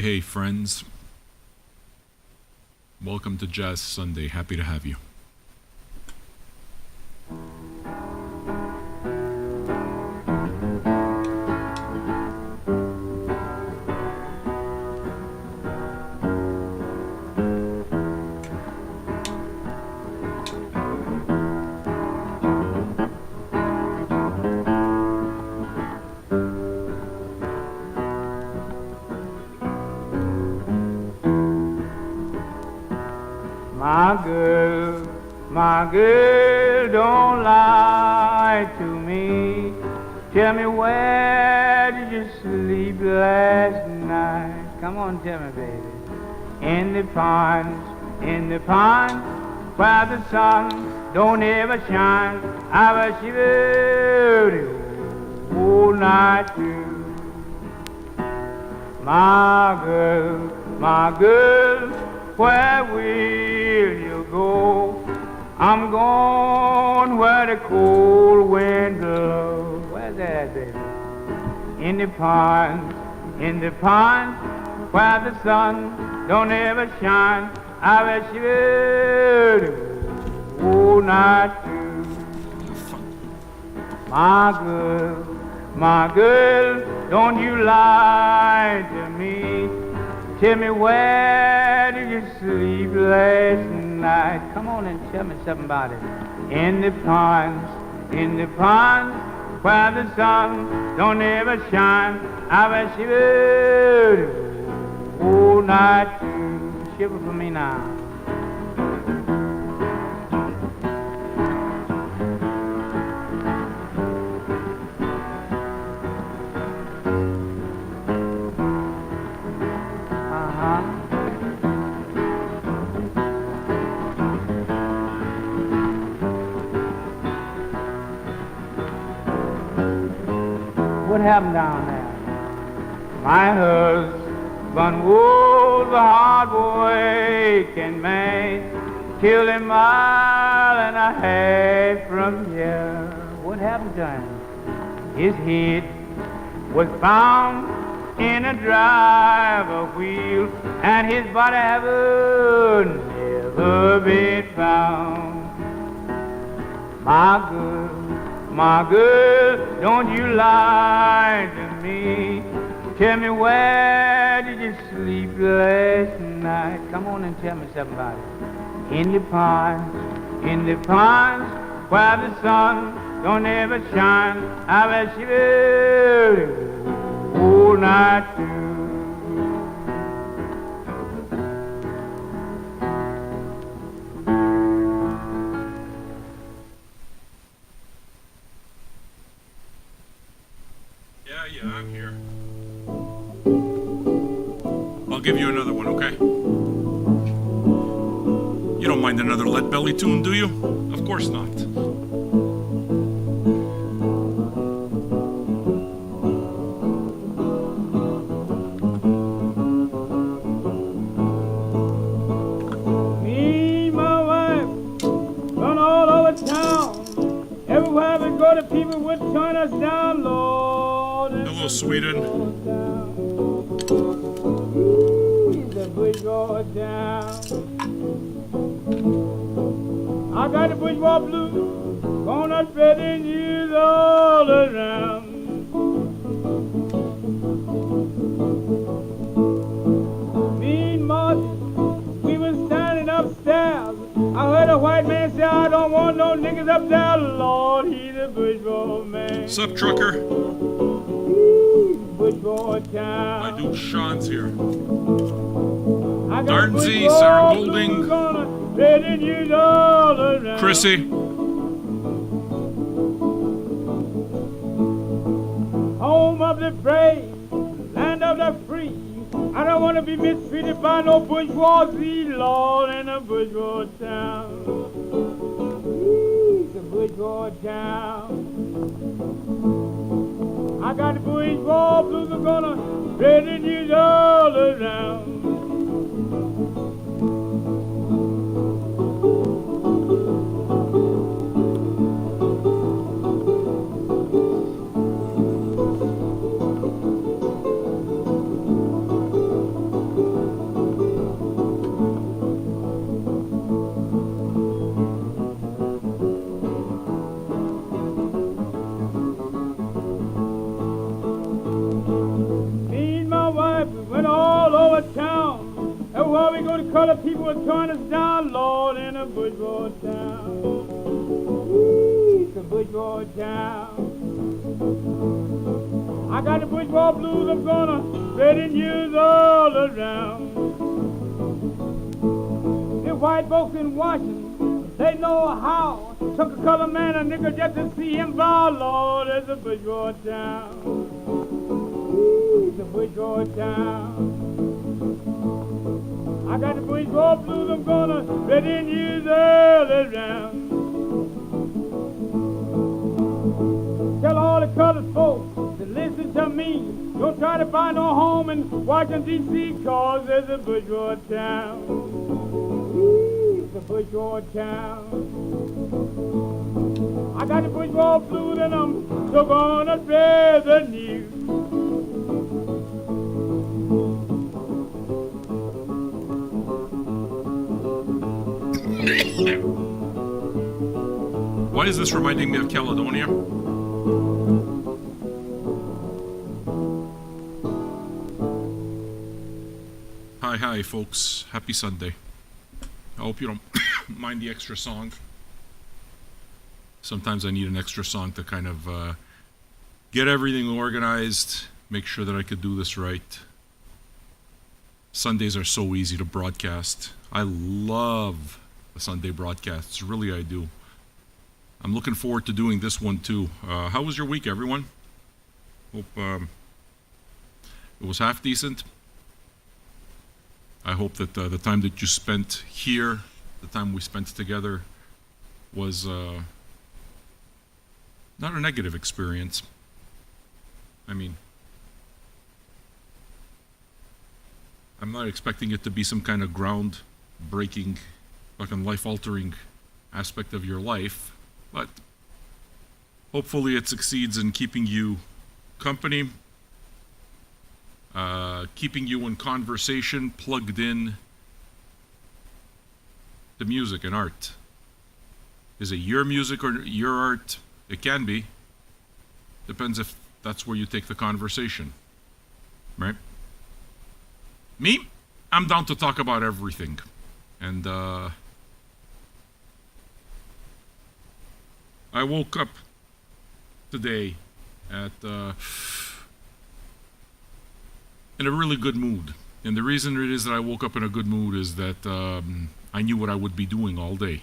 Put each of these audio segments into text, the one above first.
Hey, friends. Welcome to Jazz Sunday. Happy to have you. My girl, don't lie to me. Tell me, where did you sleep last night? Come on, tell me, baby. In the pond, where the sun don't ever shine. I was shivered all night too. My girl, where will you go? I'm going where the cold wind blows. Where's that, baby? In the pond, where the sun don't ever shine. I was shivered all night too. My girl, don't you lie to me. Tell me, where did you sleep last night? Come on and tell me something about it. In the pond, where the sun don't ever shine. I was shivered all night too. Shiver for me now. What happened down there? My husband was a hard-working man, killed a mile and a half from here. What happened to him? His head was found in a driver wheel, and his body haven't never been found. My girl, don't you lie to me. Tell me, where did you sleep last night? Come on and tell me something about it. In the pond, where the sun don't ever shine. I was shivered all night too. Yeah, I'm here. I'll give you another one, okay? You don't mind another Lead Belly tune, do you? Of course not. Me, my wife, run all over town. Everywhere we go, the people would turn us down, Lord. Hello, Sweden. The bourgeois down. I got the bourgeois blues, gonna spreading years all around. Me and Marty, we was standing upstairs. I heard a white man say, I don't want no niggas up there, Lord, he's a bourgeois man. Sup, trucker? Bourgeois town. My dude Sean's here. Darn Z, Sarah Golding, Chrissy. Home of the brave, land of the free. I don't want to be mistreated by no bourgeoisie, Lord, in a bourgeois town. It's a bourgeois town. I got the bourgeois blues are gonna spread the news all around. colored people would turn us down, Lord, in a bourgeois town. Ooh, it's a bourgeois town. I got the bourgeois blues, I'm gonna spread in years all around. The white folks in Washington, they know how. Took a colored man, a nigga, just to see him bow, Lord, it's a bourgeois town. Ooh, it's a bourgeois town. I got the bourgeois blues, I'm gonna spread in years all around. Tell all the colored folks to listen to me. Don't try to find no home in Washington, D.C., cause there's a bourgeois town. Ooh, it's a bourgeois town. I got the bourgeois blues and I'm so gonna spread the news. Why is this reminding me of Caledonia? Hi, folks. Happy Sunday. I hope you don't mind the extra song. Sometimes I need an extra song to kind of get everything organized, make sure that I could do this right. Sundays are so easy to broadcast. I love the Sunday broadcasts. Really, I do. I'm looking forward to doing this one too. How was your week, everyone? Hope it was half decent. I hope that the time that you spent here, the time we spent together, was not a negative experience. I mean, I'm not expecting it to be some kind of ground-breaking, fucking life-altering aspect of your life, but hopefully it succeeds in keeping you company, keeping you in conversation, plugged in to music and art. Is it your music or your art? It can be. Depends if that's where you take the conversation, right? Me, I'm down to talk about everything. And I woke up today at in a really good mood. And the reason it is that I woke up in a good mood is that I knew what I would be doing all day.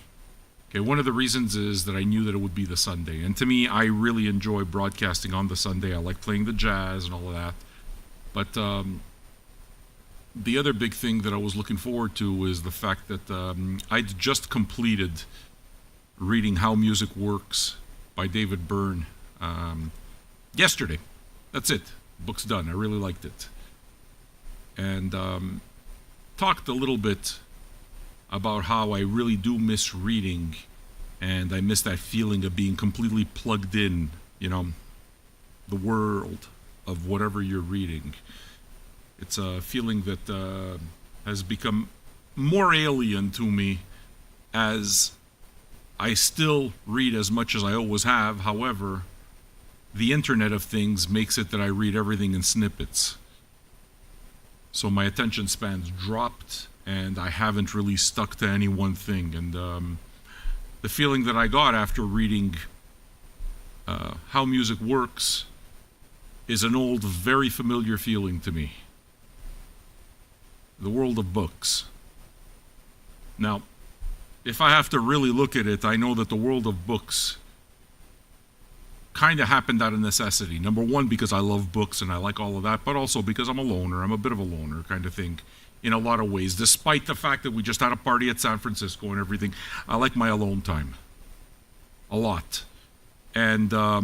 Okay, one of the reasons is that I knew that it would be the Sunday. And to me, I really enjoy broadcasting on the Sunday. I like playing the jazz and all of that. But the other big thing that I was looking forward to is the fact that I'd just completed reading How Music Works by David Byrne yesterday. That's it. Book's done. I really liked it. And talked a little bit about how I really do miss reading, and I miss that feeling of being completely plugged in, you know, the world of whatever you're reading. It's a feeling that has become more alien to me as I still read as much as I always have. However, the Internet of Things makes it that I read everything in snippets. So my attention span's dropped, and I haven't really stuck to any one thing. And the feeling that I got after reading How Music Works is an old, very familiar feeling to me. The world of books. Now, if I have to really look at it, I know that the world of books kind of happened out of necessity. Number one, because I love books and I like all of that, but also because I'm a loner. I'm a bit of a loner kind of thing in a lot of ways. Despite the fact that we just had a party at San Francisco and everything, I like my alone time a lot. And I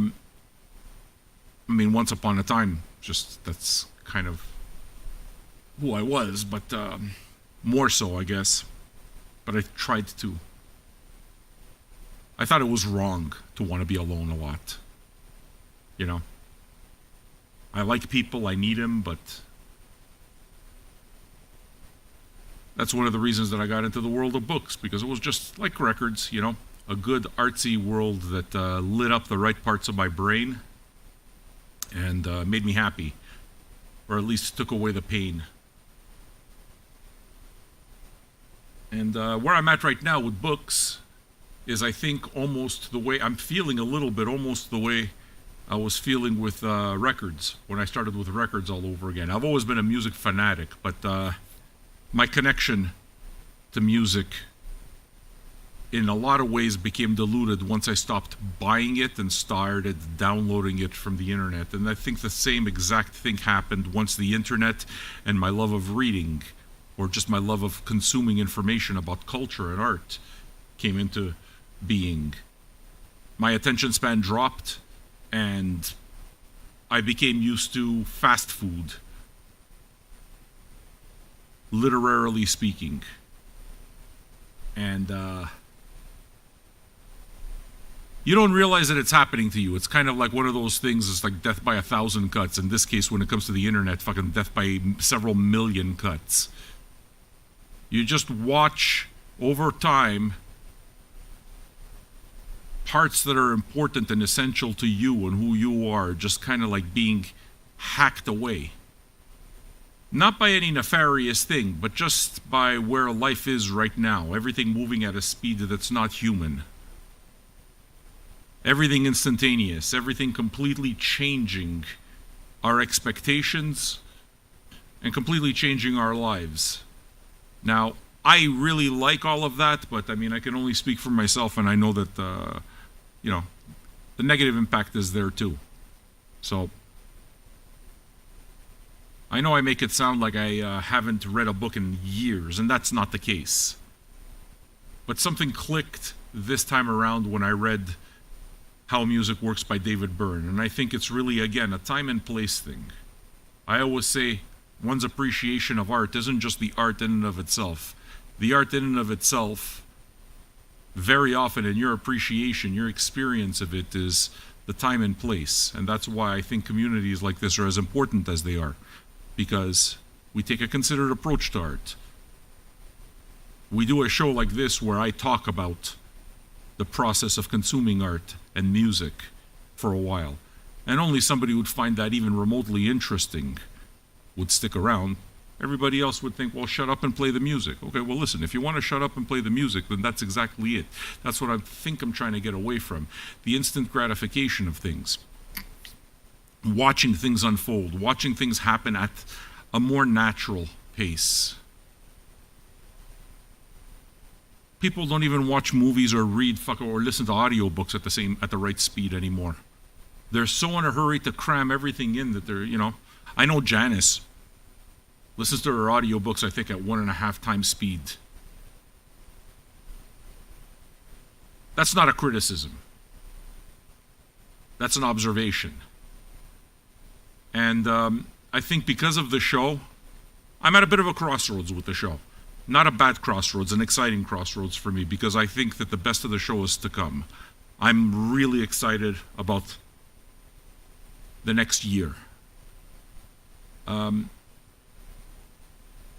mean, once upon a time, just that's kind of who I was, but more so, I guess. But I tried to. I thought it was wrong to want to be alone a lot. You know? I like people, I need them, but that's one of the reasons that I got into the world of books, because it was just like records, you know? A good artsy world that lit up the right parts of my brain and made me happy, or at least took away the pain. And where I'm at right now with books is, I think, almost the way I'm feeling a little bit, almost the way I was feeling with records when I started with records all over again. I've always been a music fanatic, but my connection to music in a lot of ways became diluted once I stopped buying it and started downloading it from the internet. And I think the same exact thing happened once the internet and my love of reading, or just my love of consuming information about culture and art, came into being. My attention span dropped, and I became used to fast food, literarily speaking. And you don't realize that it's happening to you. It's kind of like one of those things, it's like death by 1,000 cuts. In this case, when it comes to the internet, fucking death by several million cuts. You just watch over time parts that are important and essential to you and who you are just kind of like being hacked away. Not by any nefarious thing, but just by where life is right now. Everything moving at a speed that's not human. Everything instantaneous. Everything completely changing our expectations and completely changing our lives. Now, I really like all of that, but I mean, I can only speak for myself, and I know that, the negative impact is there too. So, I know I make it sound like I haven't read a book in years, and that's not the case. But something clicked this time around when I read How Music Works by David Byrne, and I think it's really, again, a time and place thing. I always say one's appreciation of art isn't just the art in and of itself. The art in and of itself, very often in your appreciation, your experience of it is the time and place. And that's why I think communities like this are as important as they are, because we take a considered approach to art. We do a show like this where I talk about the process of consuming art and music for a while. And only somebody who would find that even remotely interesting would stick around. Everybody else would think, well, shut up and play the music. Okay, well, listen, if you want to shut up and play the music, then that's exactly it. That's what I think I'm trying to get away from. The instant gratification of things. Watching things unfold. Watching things happen at a more natural pace. People don't even watch movies or read or listen to audiobooks at the right speed anymore. They're so in a hurry to cram everything in that they're, I know Janice listens to her audiobooks, I think, at 1.5 times speed. That's not a criticism. That's an observation. And I think because of the show, I'm at a bit of a crossroads with the show. Not a bad crossroads, an exciting crossroads for me, because I think that the best of the show is to come. I'm really excited about the next year.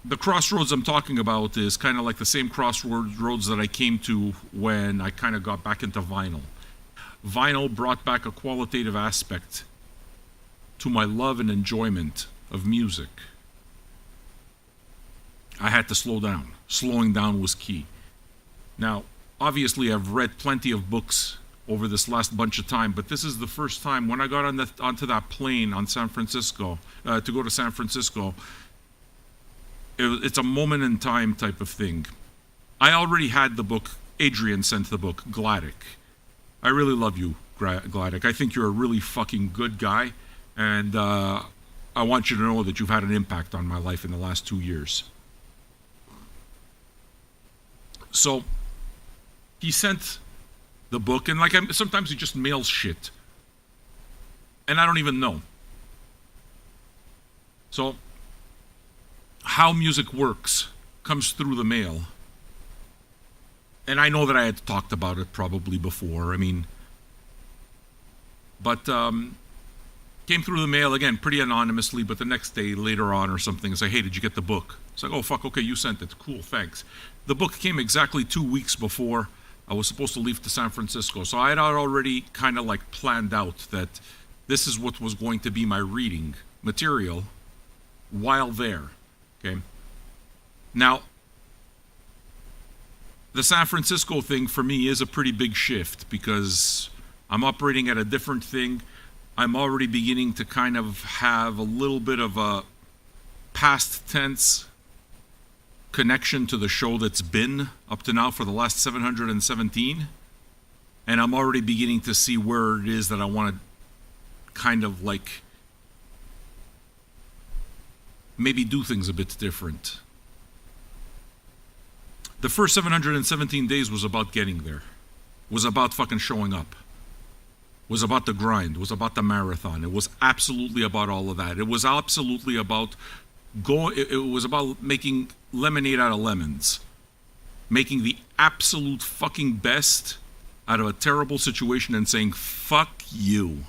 The crossroads I'm talking about is kind of like the same crossroads that I came to when I kind of got back into vinyl. Vinyl brought back a qualitative aspect to my love and enjoyment of music. I had to slow down. Slowing down was key. Now, obviously, I've read plenty of books over this last bunch of time, but this is the first time when I got onto that plane on San Francisco, to go to San Francisco. It's a moment in time type of thing. I already had the book, Adrian sent the book, Gladdick. I really love you, Gladdick. I think you're a really fucking good guy, and I want you to know that you've had an impact on my life in the last 2 years. So, he sent the book, and sometimes he just mails shit. And I don't even know. So, How Music Works comes through the mail. And I know that I had talked about it probably before, but came through the mail again, pretty anonymously, but the next day, later on or something, it's like, hey, did you get the book? It's like, oh, fuck, okay, you sent it. Cool, thanks. The book came exactly 2 weeks before I was supposed to leave to San Francisco. So I had already kind of like planned out that this is what was going to be my reading material while there. Okay. Now, the San Francisco thing for me is a pretty big shift because I'm operating at a different thing. I'm already beginning to kind of have a little bit of a past tense connection to the show that's been up to now for the last 717. And I'm already beginning to see where it is that I want to kind of like maybe do things a bit different. The first 717 days was about getting there, was about fucking showing up, was about the grind, was about the marathon. It was absolutely about all of that. It was absolutely about it was about making lemonade out of lemons, making the absolute fucking best out of a terrible situation and saying, fuck you.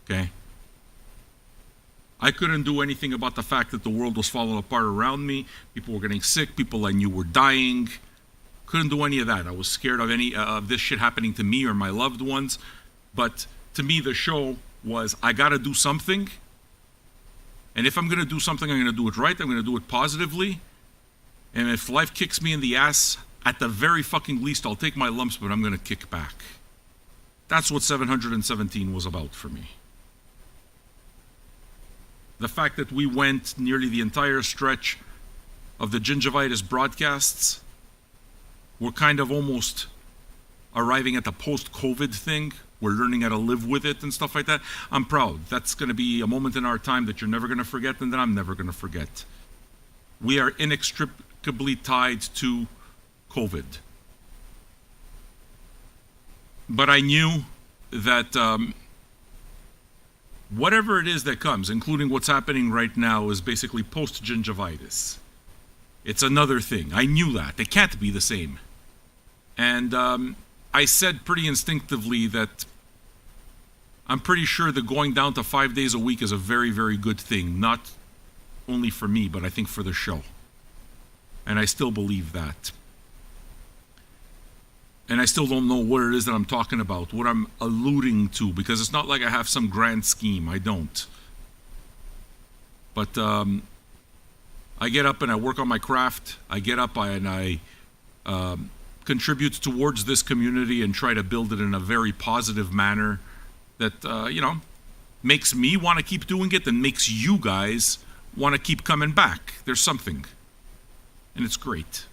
Okay? I couldn't do anything about the fact that the world was falling apart around me. People were getting sick. People I knew were dying. Couldn't do any of that. I was scared of any of this shit happening to me or my loved ones. But to me, the show was, I got to do something. And if I'm going to do something, I'm going to do it right. I'm going to do it positively. And if life kicks me in the ass, at the very fucking least, I'll take my lumps, but I'm going to kick back. That's what 717 was about for me. The fact that we went nearly the entire stretch of the gingivitis broadcasts, we're kind of almost arriving at the post-COVID thing. We're learning how to live with it and stuff like that. I'm proud. That's going to be a moment in our time that you're never going to forget and that I'm never going to forget. We are inextricably tied to COVID. But I knew that whatever it is that comes, including what's happening right now, is basically post-gingivitis. It's another thing. I knew that. They can't be the same. And I said pretty instinctively that I'm pretty sure that going down to 5 days a week is a very, very good thing. Not only for me, but I think for the show. And I still believe that. And I still don't know what it is that I'm talking about, what I'm alluding to, because it's not like I have some grand scheme. I don't. But I get up and I work on my craft. I get up and I contribute towards this community and try to build it in a very positive manner that, makes me want to keep doing it and makes you guys want to keep coming back. There's something. And it's great.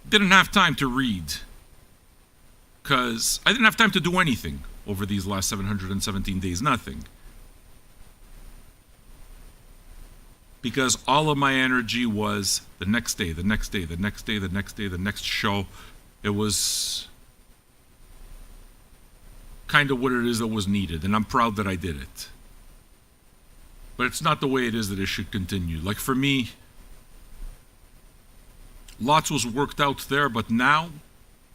Didn't have time to read because I didn't have time to do anything over these last 717 days. Nothing. Because all of my energy was the next day, the next day, the next day, the next day, the next show. It was kind of what it is that was needed, and I'm proud that I did it. But it's not the way it is that it should continue. Like for me, lots was worked out there, but now,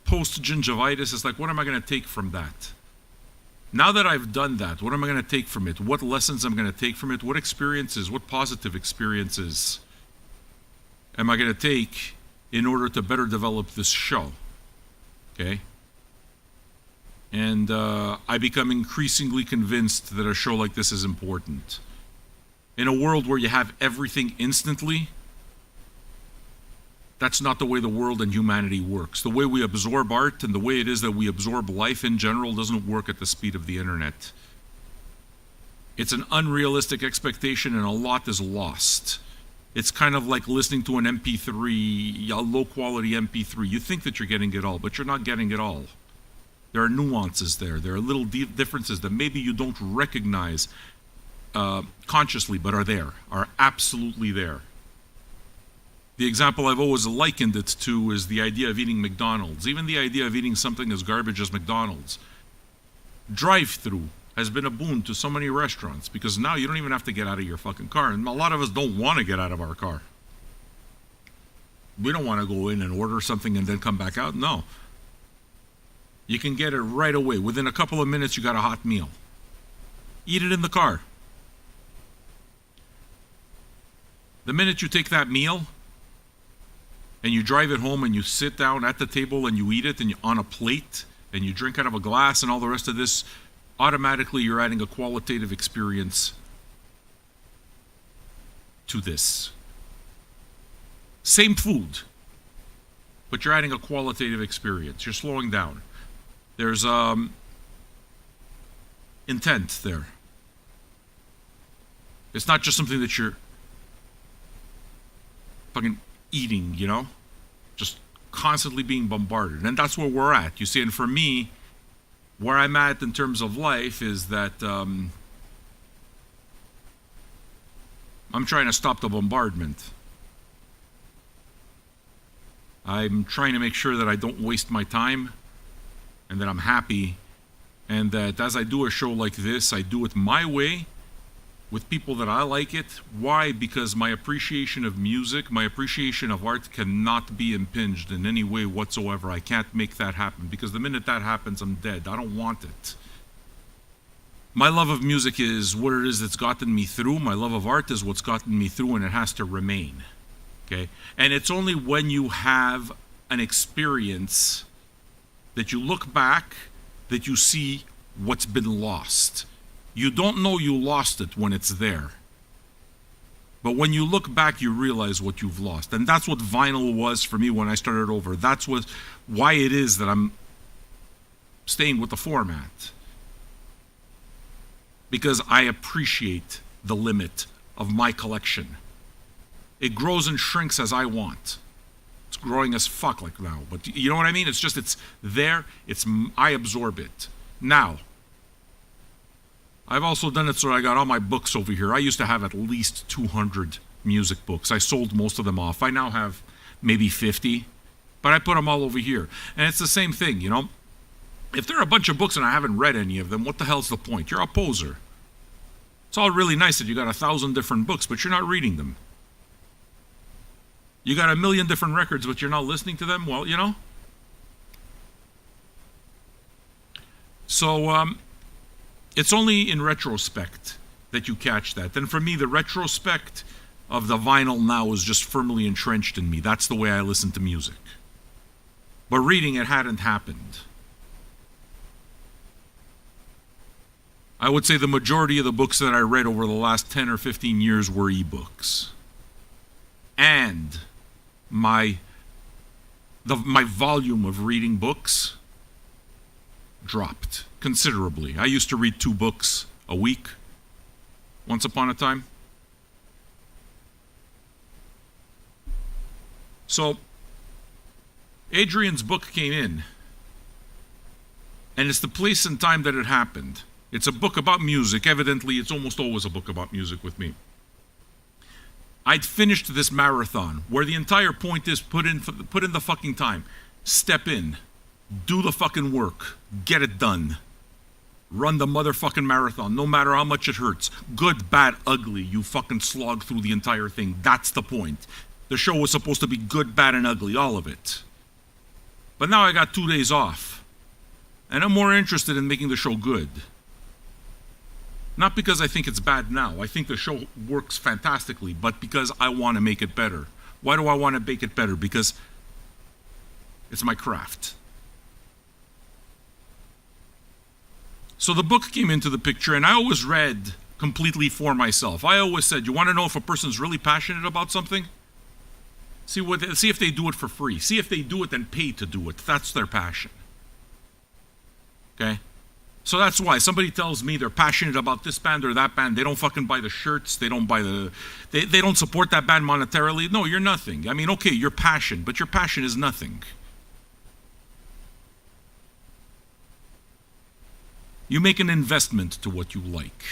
post-gingivitis, it's like, what am I going to take from that? Now that I've done that, what am I going to take from it? What lessons am I going to take from it? What experiences, what positive experiences am I going to take in order to better develop this show? Okay? And I become increasingly convinced that a show like this is important. In a world where you have everything instantly, that's not the way the world and humanity works. The way we absorb art and the way it is that we absorb life in general doesn't work at the speed of the internet. It's an unrealistic expectation and a lot is lost. It's kind of like listening to an MP3, a low quality MP3. You think that you're getting it all, but you're not getting it all. There are nuances there. There are little differences that maybe you don't recognize consciously, but are there, are absolutely there. The example I've always likened it to is the idea of eating McDonald's. Even the idea of eating something as garbage as McDonald's. Drive-through has been a boon to so many restaurants because now you don't even have to get out of your fucking car. And a lot of us don't want to get out of our car. We don't want to go in and order something and then come back out. No. You can get it right away. Within a couple of minutes, you got a hot meal. Eat it in the car. The minute you take that meal and you drive it home and you sit down at the table and you eat it and you on a plate and you drink out of a glass and all the rest of this, automatically you're adding a qualitative experience to this. Same food, but you're adding a qualitative experience. You're slowing down. There's intent there. It's not just something that you're fucking eating, you know? Just constantly being bombarded. And that's where we're at. You see, and for me, where I'm at in terms of life is that I'm trying to stop the bombardment. I'm trying to make sure that I don't waste my time and that I'm happy, and that as I do a show like this, I do it my way with people that I like it. Why? Because my appreciation of music, my appreciation of art cannot be impinged in any way whatsoever. I can't make that happen, because the minute that happens, I'm dead. I don't want it. My love of music is what it is that's gotten me through. My love of art is what's gotten me through, and it has to remain. Okay? And it's only when you have an experience that you look back that you see what's been lost. You don't know you lost it when it's there. But when you look back, you realize what you've lost. And that's what vinyl was for me when I started over. That's why it is that I'm staying with the format. Because I appreciate the limit of my collection. It grows and shrinks as I want. It's growing as fuck like now. But you know what I mean? It's just, it's there. I absorb it. Now, I've also done it so I got all my books over here. I used to have at least 200 music books. I sold most of them off. I now have maybe 50, but I put them all over here. And it's the same thing, you know? If there are a bunch of books and I haven't read any of them, what the hell's the point? You're a poser. It's all really nice that you got 1,000 different books, but you're not reading them. You got 1 million different records, but you're not listening to them? Well, you know? So, it's only in retrospect that you catch that. And for me, the retrospect of the vinyl now is just firmly entrenched in me. That's the way I listen to music. But reading it hadn't happened. I would say the majority of the books that I read over the last 10 or 15 years were ebooks. And my volume of reading books dropped considerably. I used to read 2 books a week once upon a time. So Adrian's book came in, and it's the place and time that it happened. It's a book about music. Evidently, it's almost always a book about music with me. I'd finished this marathon where the entire point is put in the fucking time. Step in. Do the fucking work. Get it done. Run the motherfucking marathon, no matter how much it hurts. Good, bad, ugly. You fucking slog through the entire thing. That's the point. The show was supposed to be good, bad, and ugly. All of it. But now I got 2 days off. And I'm more interested in making the show good. Not because I think it's bad now. I think the show works fantastically, but because I want to make it better. Why do I want to make it better? Because it's my craft. So the book came into the picture, and I always read completely for myself. I always said, you want to know if a person's really passionate about something? See if they do it for free. See if they do it and pay to do it. That's their passion. Okay? So that's why somebody tells me they're passionate about this band or that band. They don't fucking buy the shirts. They don't buy they don't support that band monetarily. No, you're nothing. I mean, okay, you're passion, but your passion is nothing. You make an investment to what you like.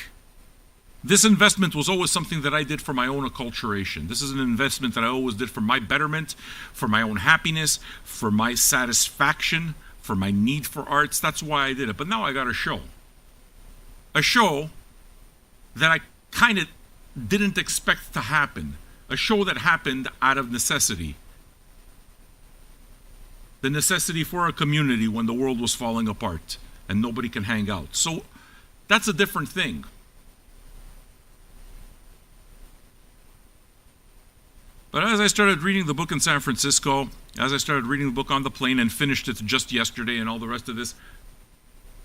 This investment was always something that I did for my own acculturation. This is an investment that I always did for my betterment, for my own happiness, for my satisfaction, for my need for arts. That's why I did it. But now I got a show. A show that I kind of didn't expect to happen. A show that happened out of necessity. The necessity for a community when the world was falling apart and nobody can hang out. So that's a different thing. But as I started reading the book in San Francisco, as I started reading the book on the plane and finished it just yesterday and all the rest of this,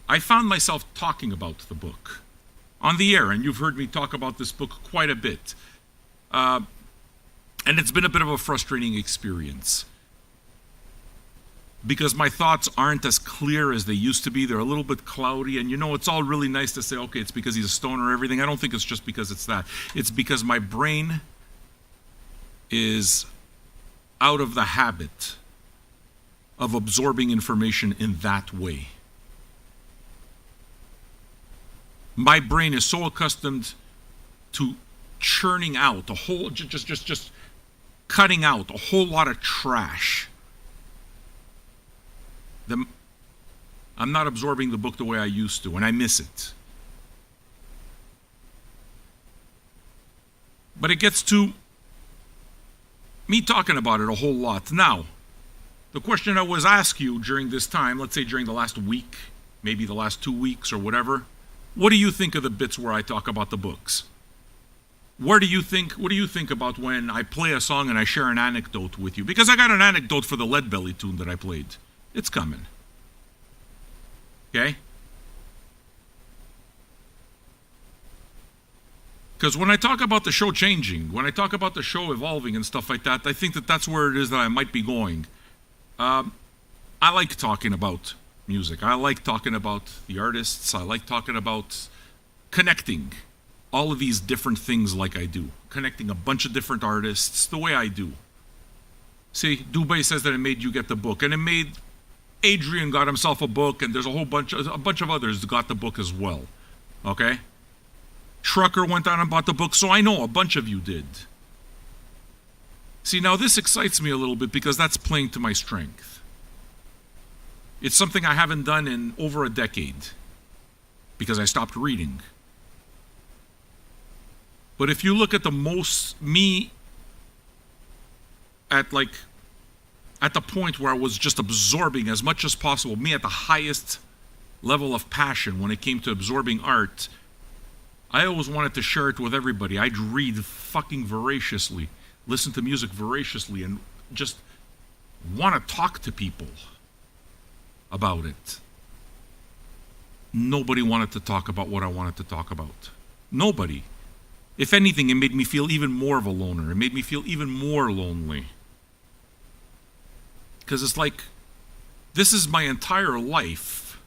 I found myself talking about the book on the air, and you've heard me talk about this book quite a bit. And And it's been a bit of a frustrating experience because my thoughts aren't as clear as they used to be. They're a little bit cloudy. And it's all really nice to say, okay, it's because he's a stoner or everything. I don't think it's just because it's that. It's because my brain is out of the habit of absorbing information in that way. My brain is so accustomed to churning out a whole, just cutting out a whole lot of trash. I'm not absorbing the book the way I used to, and I miss it. But it gets to me talking about it a whole lot. Now, the question I was asked you during this time, let's say during the last week, maybe the last 2 weeks or whatever, what do you think of the bits where I talk about the books? What do you think about when I play a song and I share an anecdote with you? Because I got an anecdote for the Lead Belly tune that I played. It's coming. Okay? Because when I talk about the show changing, when I talk about the show evolving and stuff like that, I think that that's where it is that I might be going. I like talking about music. I like talking about the artists. I like talking about connecting all of these different things like I do. Connecting a bunch of different artists the way I do. See, Dubé says that it made you get the book, and it made Adrian got himself a book, and there's a bunch of others that got the book as well. Okay? Trucker went out and bought the book, so I know a bunch of you did. See, now this excites me a little bit because that's playing to my strength. It's something I haven't done in over a decade because I stopped reading. But if you look at me at the point where I was just absorbing as much as possible, me at the highest level of passion when it came to absorbing art, I always wanted to share it with everybody. I'd read fucking voraciously, listen to music voraciously, and just want to talk to people about it. Nobody wanted to talk about what I wanted to talk about. Nobody. If anything, it made me feel even more of a loner. It made me feel even more lonely. Because it's like, this is my entire life.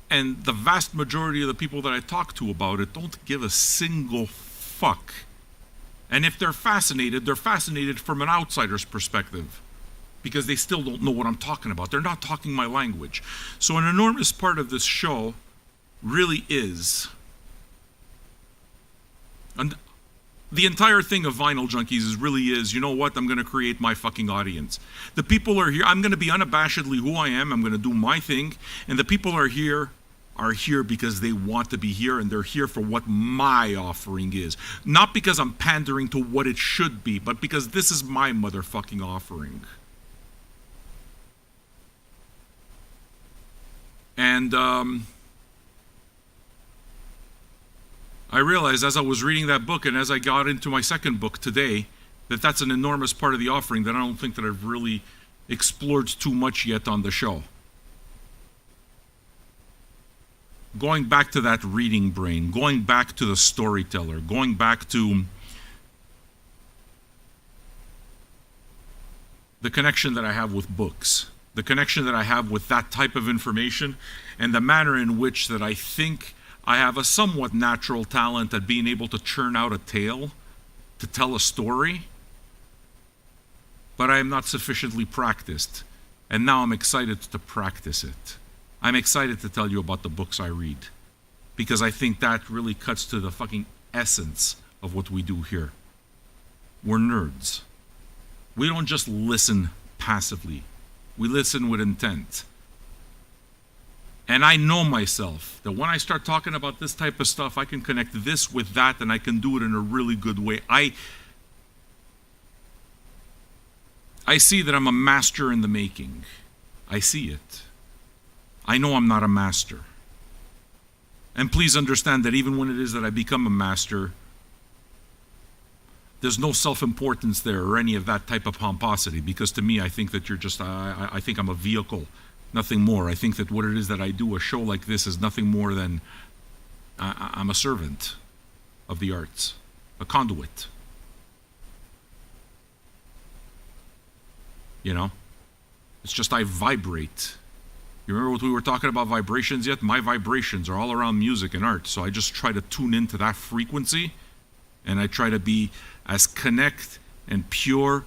And the vast majority of the people that I talk to about it don't give a single fuck. And if they're fascinated from an outsider's perspective. Because they still don't know what I'm talking about. They're not talking my language. So an enormous part of this show really is... And the entire thing of Vinyl Junkies really is, you know what, I'm going to create my fucking audience. The people are here, I'm going to be unabashedly who I am, I'm going to do my thing, and the people are here because they want to be here, and they're here for what my offering is. Not because I'm pandering to what it should be, but because this is my motherfucking offering. And, I realized as I was reading that book and as I got into my second book today, that that's an enormous part of the offering that I don't think that I've really explored too much yet on the show. Going back to that reading brain, going back to the storyteller, going back to the connection that I have with books, the connection that I have with that type of information, and the manner in which that I think I have a somewhat natural talent at being able to churn out a tale, to tell a story, but I am not sufficiently practiced, and now I'm excited to practice it. I'm excited to tell you about the books I read, because I think that really cuts to the fucking essence of what we do here. We're nerds. We don't just listen passively. We listen with intent. And I know myself that when I start talking about this type of stuff, I can connect this with that, and I can do it in a really good way. I see that I'm a master in the making. I see it. I know I'm not a master. And please understand that even when it is that I become a master, there's no self-importance there or any of that type of pomposity, because to me, I think that you're just, I think I'm a vehicle. Nothing more. I think that what it is that I do, a show like this, is nothing more than I'm a servant of the arts, a conduit. you know? It's just I vibrate. You remember what we were talking about vibrations yet? My vibrations are all around music and art, so I just try to tune into that frequency, and I try to be as connect and pure,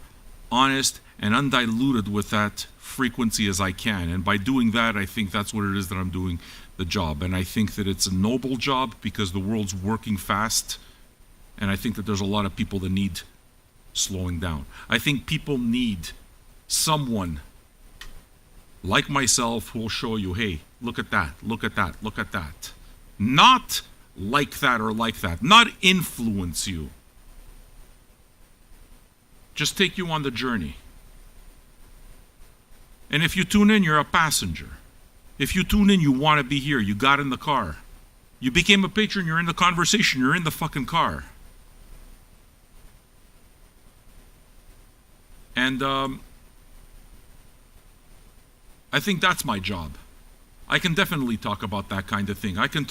honest, and undiluted with that frequency as I can. And by doing that, I think that's what it is that I'm doing the job. And I think that it's a noble job because the world's working fast, and I think that there's a lot of people that need slowing down. I think people need someone like myself who will show you, hey, look at that, look at that, look at that. Not like that or like that. Not influence you. Just take you on the journey. And if you tune in, you're a passenger. If you tune in, you want to be here. You got in the car. You became a patron, you're in the conversation, you're in the fucking car. And I think that's my job. I can definitely talk about that kind of thing. I can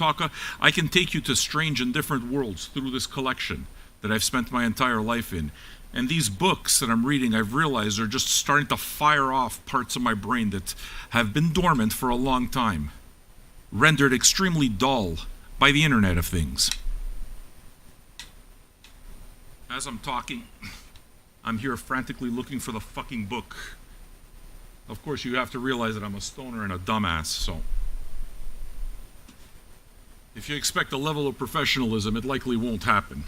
take you to strange and different worlds through this collection that I've spent my entire life in. And these books that I'm reading, I've realized are just starting to fire off parts of my brain that have been dormant for a long time, rendered extremely dull by the Internet of Things. As I'm talking, I'm here frantically looking for the fucking book. Of course, you have to realize that I'm a stoner and a dumbass, so if you expect a level of professionalism, it likely won't happen.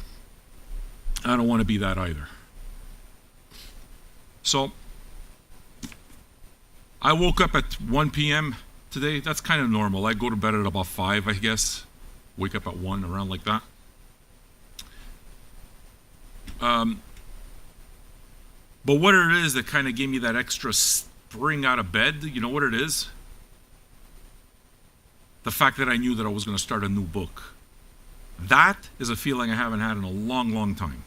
I don't want to be that either. So, I woke up at 1 p.m. today. That's kind of normal. I go to bed at about 5, I guess. Wake up at 1, around like that. But what it is that kind of gave me that extra spring out of bed, you know what it is? The fact that I knew that I was going to start a new book. That is a feeling I haven't had in a long, long time.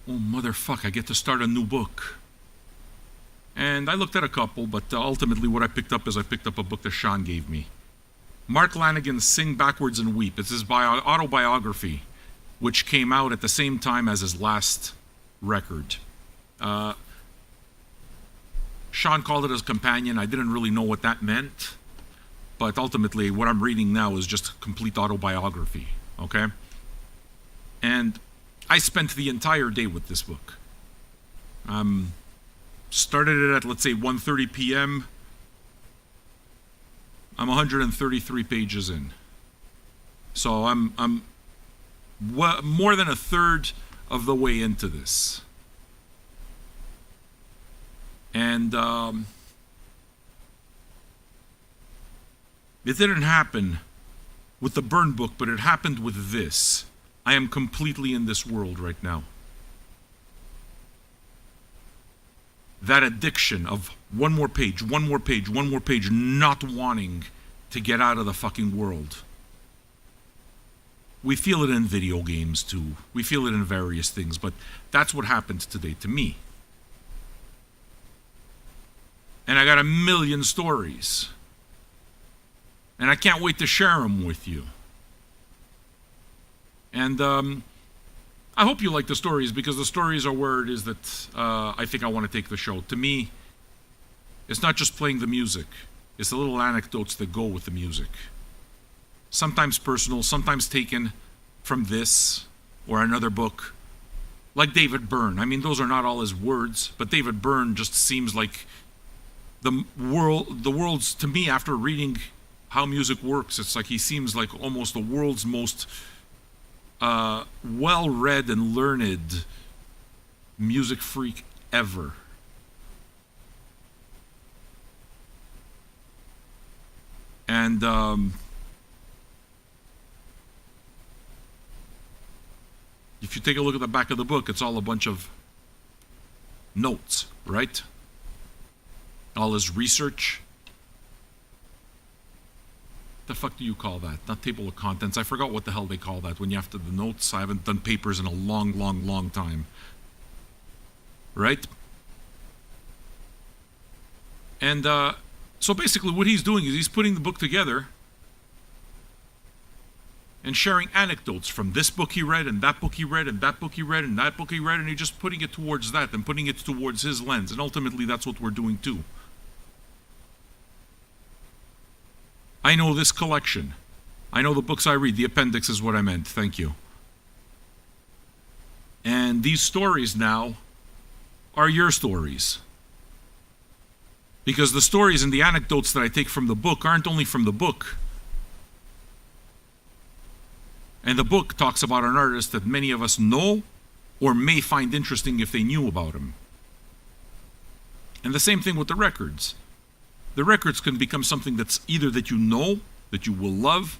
Oh, motherfuck, I get to start a new book. And I looked at a couple, but ultimately what I picked up is I picked up a book that Sean gave me. Mark Lanigan's Sing Backwards and Weep. It's his autobiography, which came out at the same time as his last record. Sean called it his companion. I didn't really know what that meant, but ultimately what I'm reading now is just a complete autobiography, okay? And I spent the entire day with this book. Started it at, let's say, 1:30 p.m. I'm 133 pages in. So I'm more than a third of the way into this. And it didn't happen with the Burn book, but it happened with this. I am completely in this world right now. That addiction of one more page, one more page, one more page, not wanting to get out of the fucking world. We feel it in video games too. We feel it in various things, but that's what happened today to me. And I got a million stories. And I can't wait to share them with you. And I hope you like the stories, because the stories are where it is that I think I want to take the show. To me, it's not just playing the music. It's the little anecdotes that go with the music. Sometimes personal, sometimes taken from this or another book. Like David Byrne. I mean, those are not all his words, but David Byrne just seems like the world's, to me, after reading how music works, it's like he seems like almost the world's most well-read and learned music freak ever. And if you take a look at the back of the book, it's all a bunch of notes, right? All his research. The fuck do you call that? Not table of contents. I forgot what the hell they call that when you have to the notes. I haven't done papers in a long, long, long time. Right? And so basically what he's doing is he's putting the book together, and sharing anecdotes from this book he read, and that book he read, and that book he read, and that book he read, and he's just putting it towards that and putting it towards his lens. And ultimately, that's what we're doing too. I know this collection. I know the books I read. The appendix is what I meant. Thank you. And these stories now are your stories. Because the stories and the anecdotes that I take from the book aren't only from the book. And the book talks about an artist that many of us know or may find interesting if they knew about him. And the same thing with the records. The records can become something that's either that you know, that you will love,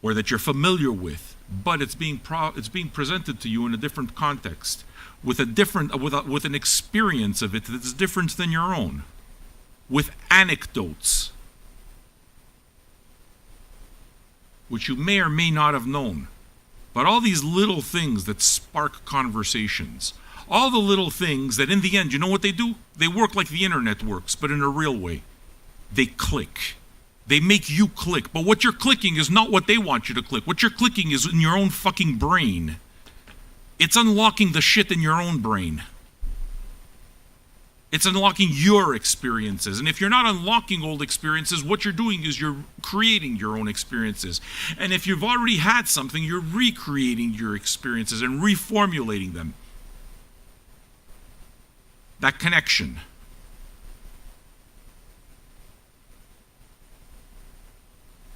or that you're familiar with, but it's being presented to you in a different context, with with an experience of it that's different than your own, with anecdotes, which you may or may not have known. But all these little things that spark conversations, all the little things that in the end, you know what they do? They work like the internet works, but in a real way. They click. They make you click. But what you're clicking is not what they want you to click. What you're clicking is in your own fucking brain. It's unlocking the shit in your own brain. It's unlocking your experiences. And if you're not unlocking old experiences, what you're doing is you're creating your own experiences. And if you've already had something, you're recreating your experiences and reformulating them. That connection.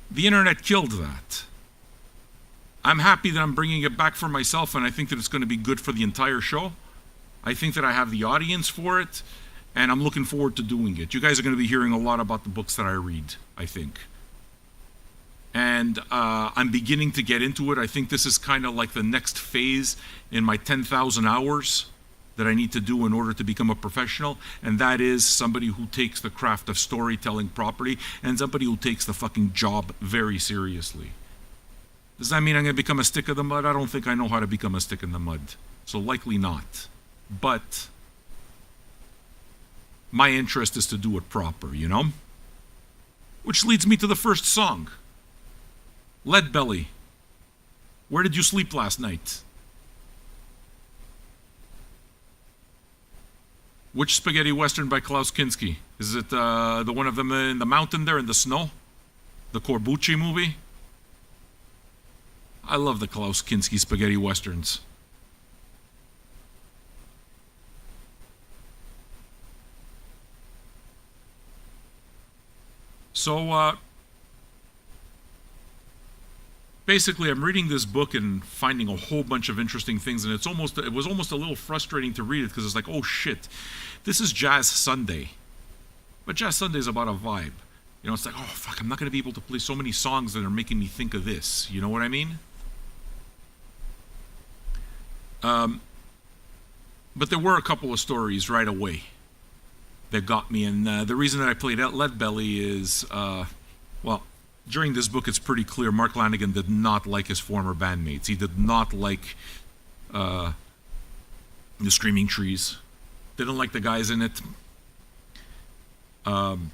The internet killed that. I'm happy that I'm bringing it back for myself, and I think that it's going to be good for the entire show. I think that I have the audience for it, and I'm looking forward to doing it. You guys are going to be hearing a lot about the books that I read, I think. And I'm beginning to get into it. I think this is kind of like the next phase in my 10,000 hours that I need to do in order to become a professional, and that is somebody who takes the craft of storytelling properly and somebody who takes the fucking job very seriously. Does that mean I'm going to become a stick in the mud? I don't think I know how to become a stick in the mud, so likely not. But my interest is to do it proper, you know? Which leads me to the first song. Lead Belly. Where did you sleep last night? Which spaghetti western by Klaus Kinski? Is it the one of them in the mountain there in the snow? The Corbucci movie? I love the Klaus Kinski spaghetti westerns. So, basically, I'm reading this book and finding a whole bunch of interesting things, and it was almost a little frustrating to read it because it's like, oh shit, this is Jazz Sunday. But Jazz Sunday is about a vibe. You know, it's like, oh fuck, I'm not going to be able to play so many songs that are making me think of this. You know what I mean? But there were a couple of stories right away that got me, and the reason that I played Lead Belly is, well, during this book, it's pretty clear Mark Lanegan did not like his former bandmates. He did not like the Screaming Trees. Didn't like the guys in it. And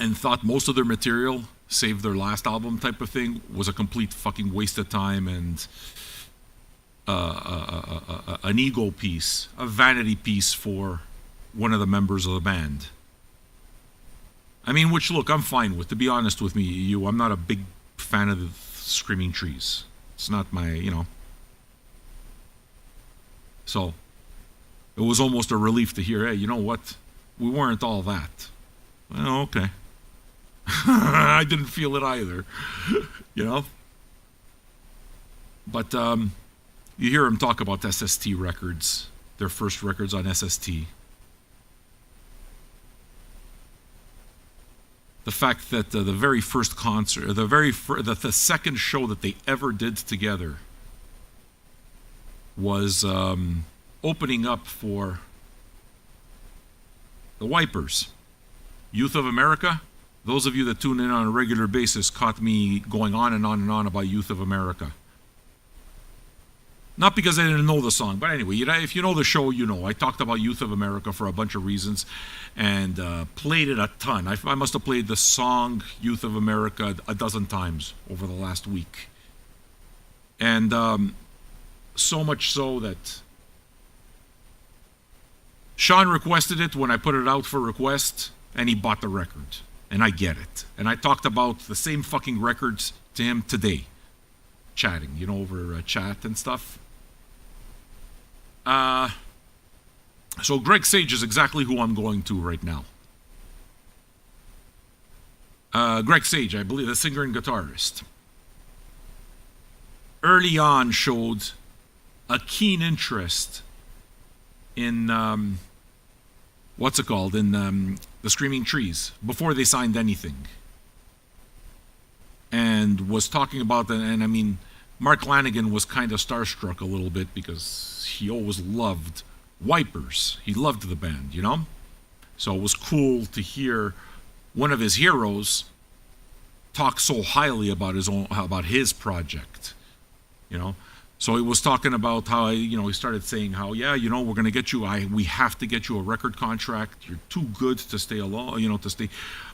thought most of their material, save their last album type of thing, was a complete fucking waste of time and an ego piece, a vanity piece for one of the members of the band. I mean, which, look, I'm fine with. To be honest with me, I'm not a big fan of the Screaming Trees. It's not my, you know. So, it was almost a relief to hear, hey, you know what? We weren't all that. Well, okay. I didn't feel it either, you know. But you hear him talk about SST Records, their first records on SST. The fact that the very first concert, the second show that they ever did together was opening up for the Wipers, Youth of America. Those of you that tune in on a regular basis caught me going on and on and on about Youth of America. Not because I didn't know the song, but anyway, if you know the show, you know. I talked about Youth of America for a bunch of reasons and played it a ton. I must have played the song Youth of America a dozen times over the last week. And so much so that Sean requested it when I put it out for request, and he bought the record. And I get it. And I talked about the same fucking records to him today, chatting, over chat and stuff. So Greg Sage is exactly who I'm going to right now. Greg Sage, I believe, the singer and guitarist, early on showed a keen interest in what's it called, in the Screaming Trees, before they signed anything, and was talking about that. And I mean, Mark Lanigan was kind of starstruck a little bit because he always loved Wipers. He loved the band, so it was cool to hear one of his heroes talk so highly about his project, So he was talking about how, he started saying how, we're going to get you, we have to get you a record contract. You're too good to stay alone, to stay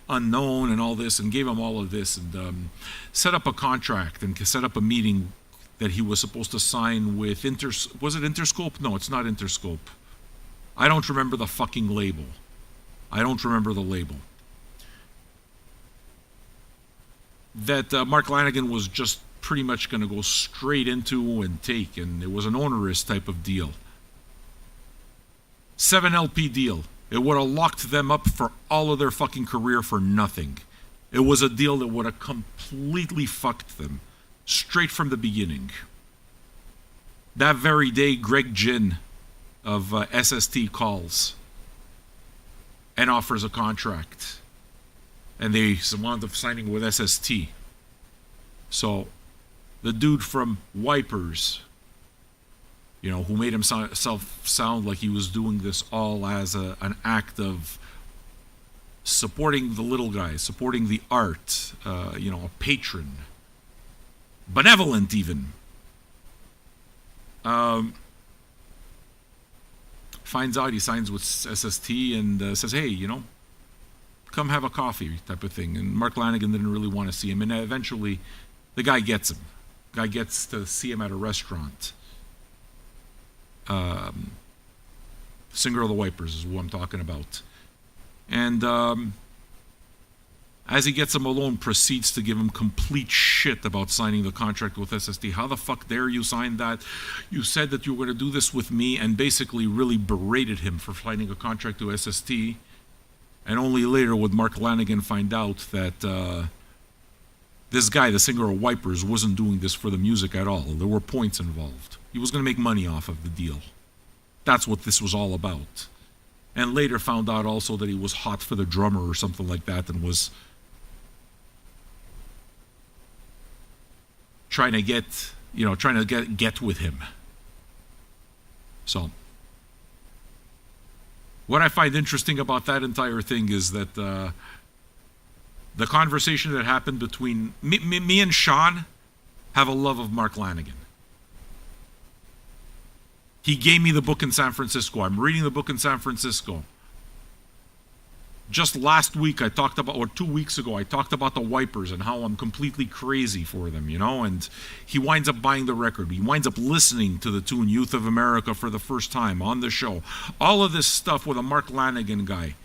unknown and all this, and gave him all of this, and set up a contract and set up a meeting that he was supposed to sign with was it Interscope? No, it's not Interscope. I don't remember the fucking label. I don't remember the label. That Mark Lanigan was just pretty much going to go straight into and take, and it was an onerous type of deal. 7 LP deal. It would have locked them up for all of their fucking career for nothing. It was a deal that would have completely fucked them straight from the beginning. That very day, Greg Ginn of SST calls and offers a contract, and they wound up signing with SST. So the dude from Wipers, who made himself sound like he was doing this all as an act of supporting the little guys, supporting the art, a patron, benevolent even, finds out he signs with SST and says, hey, come have a coffee type of thing. And Mark Lanigan didn't really want to see him, and eventually the guy gets him. Guy gets to see him at a restaurant. Singer of the Wipers is who I'm talking about. And as he gets him alone, proceeds to give him complete shit about signing the contract with SST. How the fuck dare you sign that? You said that you were going to do this with me, and basically really berated him for signing a contract to SST. And only later would Mark Lanigan find out that this guy, the singer of Wipers, wasn't doing this for the music at all. There were points involved. He was going to make money off of the deal. That's what this was all about. And later found out also that he was hot for the drummer or something like that, and was trying to get with him. So what I find interesting about that entire thing is that the conversation that happened between me and Sean have a love of Mark Lanigan. He gave me the book in San Francisco. I'm reading the book in San Francisco. Just last week, or 2 weeks ago, I talked about the Wipers and how I'm completely crazy for them, and he winds up buying the record. He winds up listening to the tune Youth of America for the first time on the show. All of this stuff with a Mark Lanigan guy.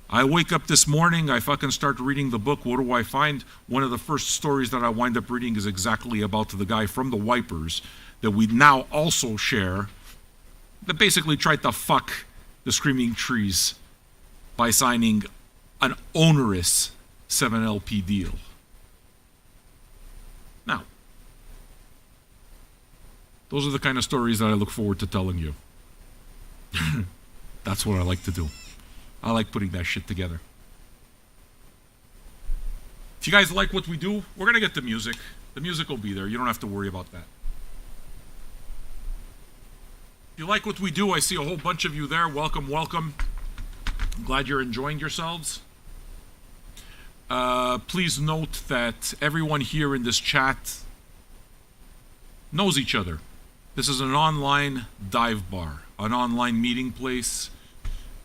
I wake up this morning, I fucking start reading the book. What do I find? One of the first stories that I wind up reading is exactly about the guy from the Wipers that we now also share, that basically tried to fuck the Screaming Trees by signing an onerous 7 LP deal. Now, those are the kind of stories that I look forward to telling you. That's what I like to do. I like putting that shit together. If you guys like what we do, we're going to get the music. The music will be there. You don't have to worry about that. If you like what we do, I see a whole bunch of you there. Welcome, welcome. I'm glad you're enjoying yourselves. Please note that everyone here in this chat knows each other. This is an online dive bar, an online meeting place,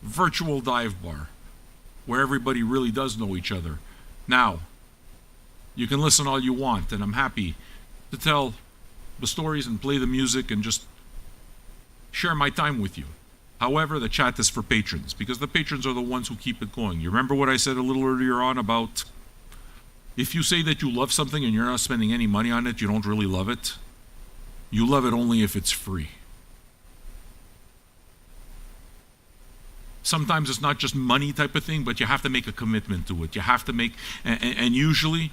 virtual dive bar, where everybody really does know each other. Now, you can listen all you want, and I'm happy to tell the stories and play the music and just share my time with you. However, the chat is for patrons, because the patrons are the ones who keep it going. You remember what I said a little earlier on about if you say that you love something and you're not spending any money on it, you don't really love it. You love it only if it's free. Sometimes it's not just money type of thing, but you have to make a commitment to it. You have to make, and usually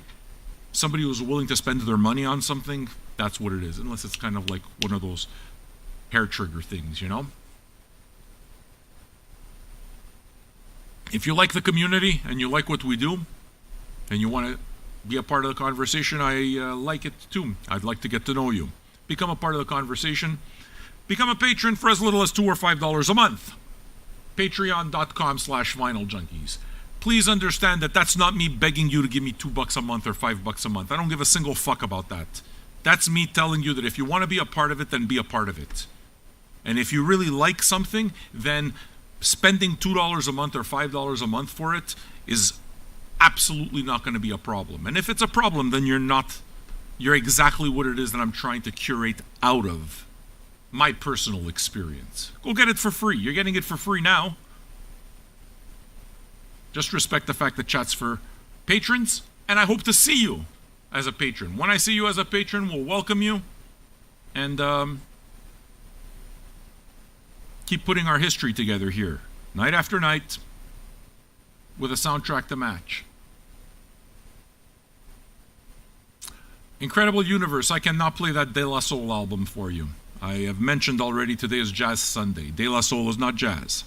somebody who's willing to spend their money on something, that's what it is, unless it's kind of like one of those hair trigger things, you know? If you like the community and you like what we do and you want to be a part of the conversation, I like it too. I'd like to get to know you. Become a part of the conversation. Become a patron for as little as $2 or $5 a month. Patreon.com/VinylJunkies. Please understand that that's not me begging you to give me $2 a month or $5 a month. I don't give a single fuck about that. That's me telling you that if you want to be a part of it, then be a part of it. And if you really like something, then spending $2 a month or $5 a month for it is absolutely not going to be a problem. And if it's a problem, then you're exactly what it is that I'm trying to curate out of my personal experience. Go get it for free. You're getting it for free now. Just respect the fact that chat's for patrons, and I hope to see you as a patron. When I see you as a patron, we'll welcome you and keep putting our history together here, night after night, with a soundtrack to match. Incredible Universe, I cannot play that De La Soul album for you. I have mentioned already today is Jazz Sunday. De La Soul is not jazz.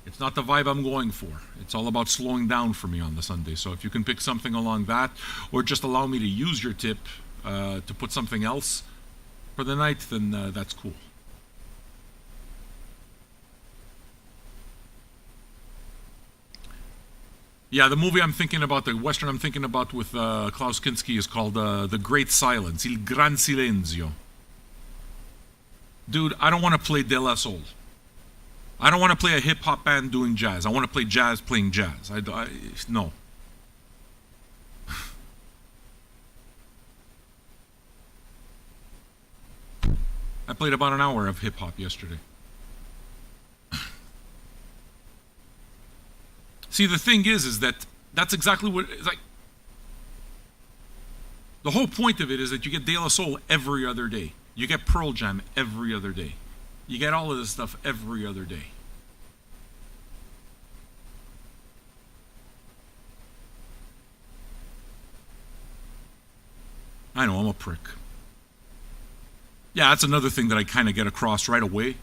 It's not the vibe I'm going for. It's all about slowing down for me on the Sunday. So if you can pick something along that, or just allow me to use your tip to put something else for the night, then that's cool. Yeah, the movie I'm thinking about, the Western I'm thinking about with Klaus Kinski is called The Great Silence, Il Gran Silenzio. Dude, I don't want to play De La Soul. I don't want to play a hip-hop band doing jazz. I want to play jazz playing jazz. No. I played about an hour of hip-hop yesterday. See, the thing is that that's exactly what it's like. The whole point of it is that you get De La Soul every other day. You get Pearl Jam every other day. You get all of this stuff every other day. I know, I'm a prick. Yeah, that's another thing that I kind of get across right away.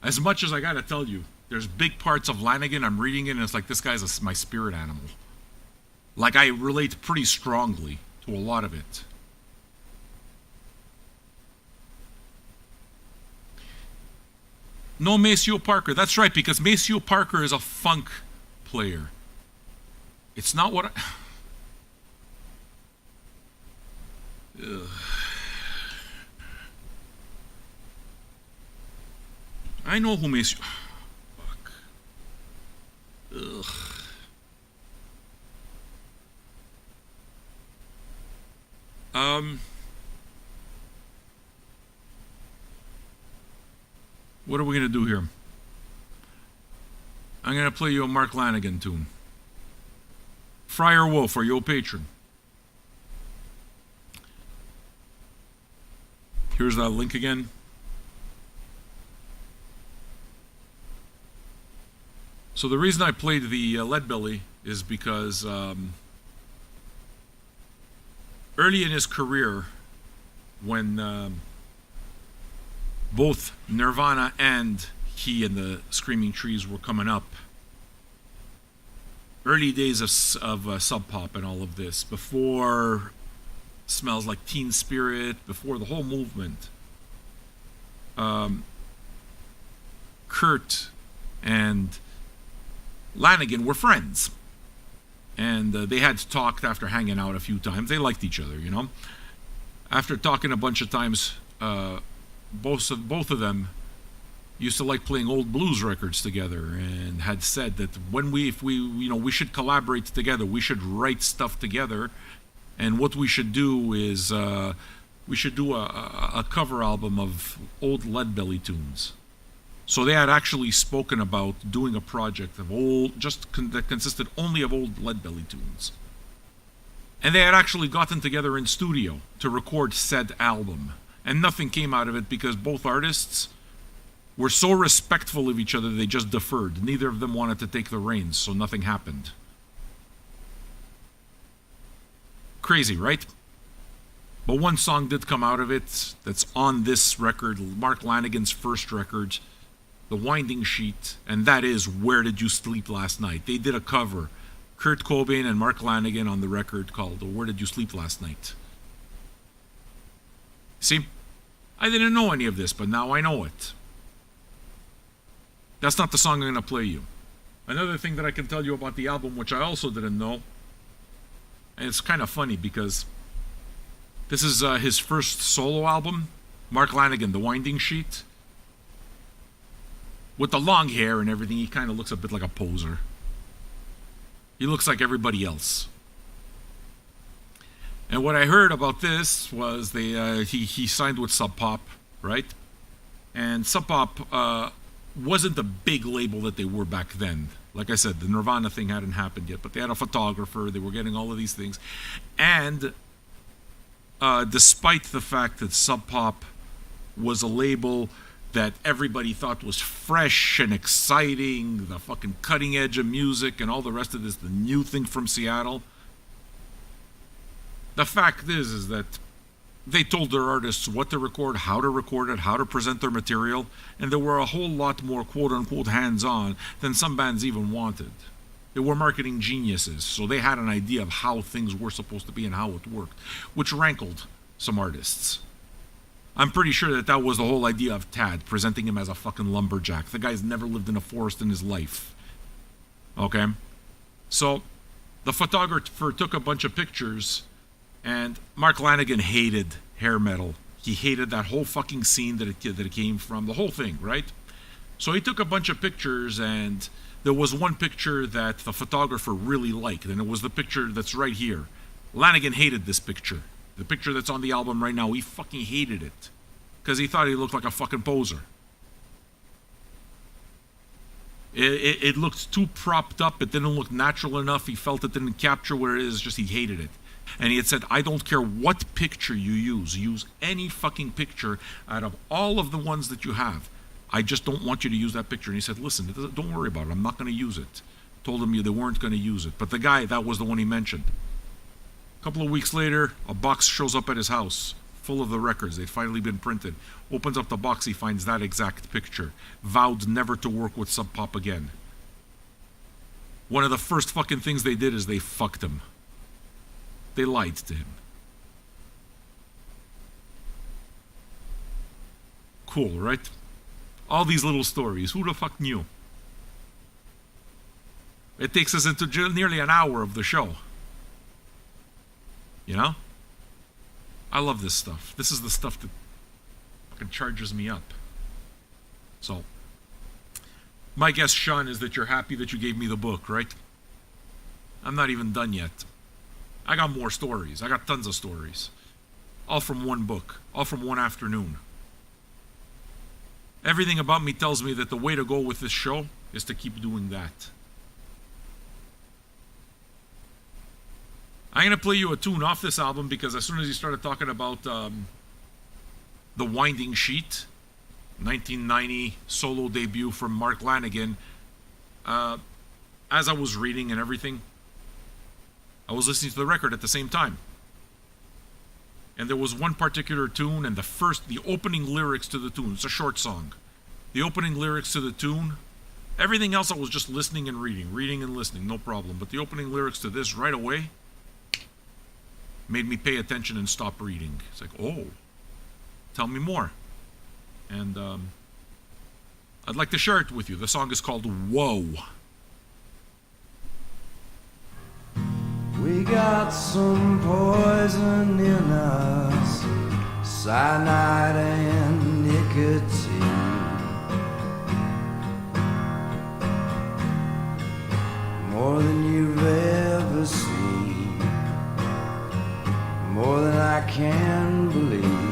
As much as I gotta tell you, there's big parts of Lanigan, I'm reading it, and it's like, this guy's my spirit animal. Like, I relate pretty strongly to a lot of it. No Maceo Parker. That's right, because Maceo Parker is a funk player. It's not what Ugh. I know who Maceo... Fuck. Ugh. What are we going to do here? I'm going to play you a Mark Lanigan tune. Friar Wolf, are you a patron? Here's that link again. So the reason I played the Leadbelly is because early in his career, when both Nirvana and he and the Screaming Trees were coming up, early days of Sub Pop and all of this, before Smells Like Teen Spirit, before the whole movement, Kurt and Lanigan were friends. And they had talked after hanging out a few times. They liked each other, you know. After talking a bunch of times, both of them used to like playing old blues records together, and had said that if we should collaborate together, we should write stuff together, and what we should do is we should do a cover album of old Leadbelly tunes. So they had actually spoken about doing a project of that consisted only of old Leadbelly tunes. And they had actually gotten together in studio to record said album. And nothing came out of it because both artists were so respectful of each other they just deferred. Neither of them wanted to take the reins, so nothing happened. Crazy, right? But one song did come out of it that's on this record, Mark Lanigan's first record, The Winding Sheet, and that is Where Did You Sleep Last Night? They did a cover, Kurt Cobain and Mark Lanigan on the record called Where Did You Sleep Last Night? See? I didn't know any of this, but now I know it. That's not the song I'm going to play you. Another thing that I can tell you about the album, which I also didn't know, and it's kind of funny because this is his first solo album, Mark Lanigan, The Winding Sheet. With the long hair and everything, he kind of looks a bit like a poser. He looks like everybody else. And what I heard about this was he signed with Sub Pop, right? And Sub Pop wasn't the big label that they were back then. Like I said, the Nirvana thing hadn't happened yet, but they had a photographer, they were getting all of these things. And despite the fact that Sub Pop was a label that everybody thought was fresh and exciting, the fucking cutting edge of music and all the rest of this, the new thing from Seattle, the fact is that they told their artists what to record, how to present their material, and they were a whole lot more quote-unquote hands-on than some bands even wanted. They were marketing geniuses, so they had an idea of how things were supposed to be and how it worked, which rankled some artists. I'm pretty sure that was the whole idea of Tad, presenting him as a fucking lumberjack. The guy's never lived in a forest in his life. Okay? So, the photographer took a bunch of pictures, and Mark Lanigan hated hair metal. He hated that whole fucking scene that it came from, the whole thing, right? So he took a bunch of pictures, and there was one picture that the photographer really liked, and it was the picture that's right here. Lanigan hated this picture. The picture that's on the album right now, he fucking hated it. Because he thought he looked like a fucking poser. It looked too propped up, it didn't look natural enough, he felt it didn't capture what it is, just he hated it. And he had said, I don't care what picture you use any fucking picture out of all of the ones that you have. I just don't want you to use that picture. And he said, listen, don't worry about it, I'm not going to use it. Told him they weren't going to use it. But the guy, that was the one he mentioned. A couple of weeks later, a box shows up at his house, full of the records. They'd finally been printed. Opens up the box, he finds that exact picture. Vowed never to work with Sub Pop again. One of the first fucking things they did is they fucked him. They lied to him. Cool, right? All these little stories. Who the fuck knew? It takes us into nearly an hour of the show. You know? I love this stuff. This is the stuff that fucking charges me up. So, my guess, Sean, is that you're happy that you gave me the book, right? I'm not even done yet. I got more stories. I got tons of stories. All from one book. All from one afternoon. Everything about me tells me that the way to go with this show is to keep doing that. I'm going to play you a tune off this album because as soon as you started talking about The Winding Sheet, 1990 solo debut from Mark Lanigan, as I was reading and everything, I was listening to the record at the same time. And there was one particular tune, and the opening lyrics to the tune, it's a short song. The opening lyrics to the tune, everything else I was just listening and reading and listening, no problem. But the opening lyrics to this right away made me pay attention and stop reading. It's like, oh, tell me more. And I'd like to share it with you. The song is called Whoa. We got some poison in us, cyanide and nicotine. More than you've ever seen, more than I can believe.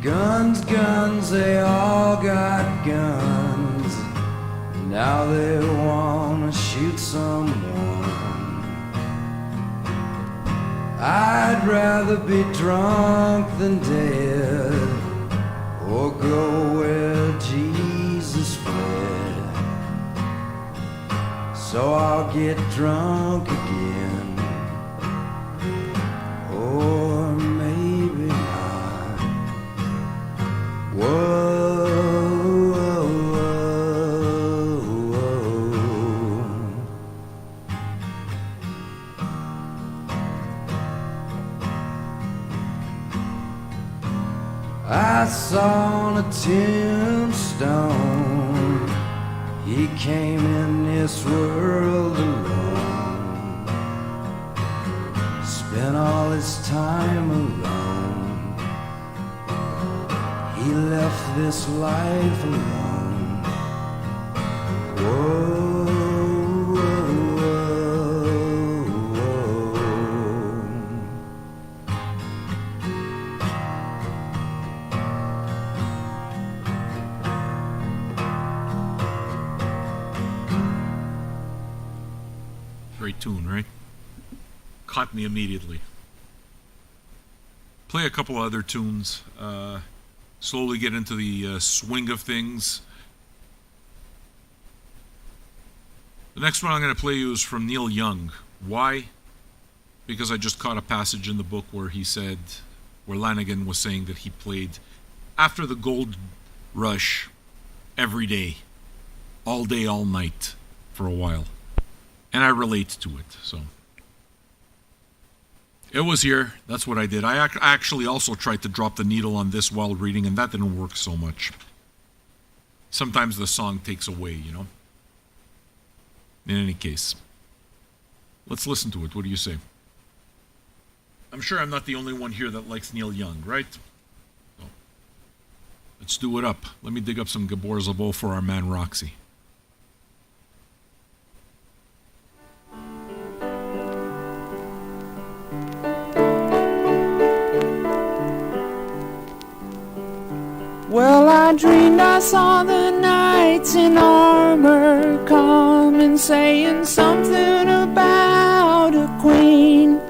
Guns, guns, they all got guns. Now they wanna shoot someone. I'd rather be drunk than dead, or go where Jesus fled. So I'll get drunk again, or maybe not. Whoa, whoa, whoa. I saw on a tombstone, he came in this world alone, spent all his time alone. He left this life alone. Whoa, whoa, whoa, whoa. Great tune, right? Caught me immediately. Play a couple other tunes. Slowly get into the swing of things. The next one I'm going to play you is from Neil Young. Why? Because I just caught a passage in the book where he said, where Lanigan was saying that he played after the gold rush every day, all night for a while. And I relate to it, so. It was here. That's what I did. I actually also tried to drop the needle on this while reading, and that didn't work so much. Sometimes the song takes away, you know? In any case, let's listen to it. What do you say? I'm sure I'm not the only one here that likes Neil Young, right? So, let's do it up. Let me dig up some Gabor Szabo for our man Roxy. Well, I dreamed I saw the knights in armor coming, saying something about a queen.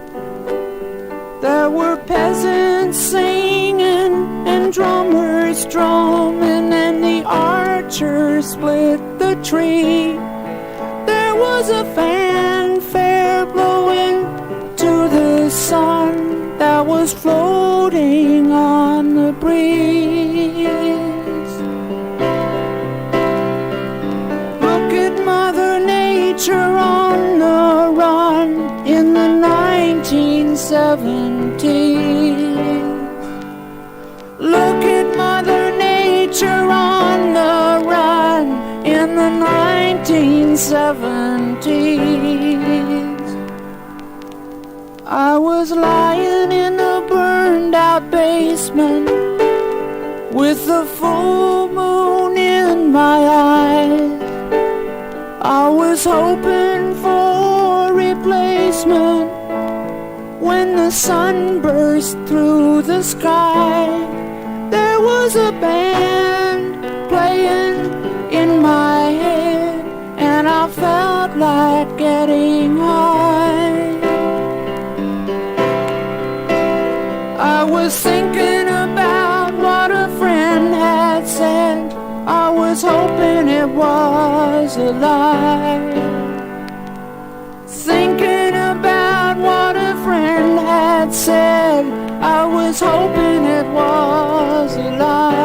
There were peasants singing and drummers drumming, and the archers split the tree. There was a fanfare blowing to the sun that was floating on the breeze. Look at Mother Nature on the run in the 1970s. Look at Mother Nature on the run in the 1970s. I was lying in a burned out basement with the full moon in my eyes. I was hoping for replacement when the sun burst through the sky. There was a band playing in my head, and I felt like getting high. I was thinking about what a friend had said. I was hoping it was a lie. Thinking about what a friend had said. I was hoping it was a lie.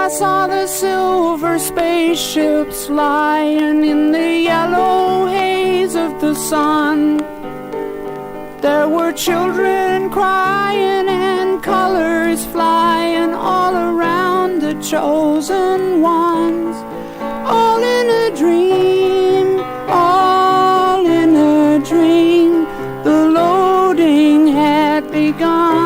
I saw the silver spaceships flying in the yellow haze of the sun. There were children crying and colors flying all around the chosen ones. All in a dream, all in a dream. The loading had begun.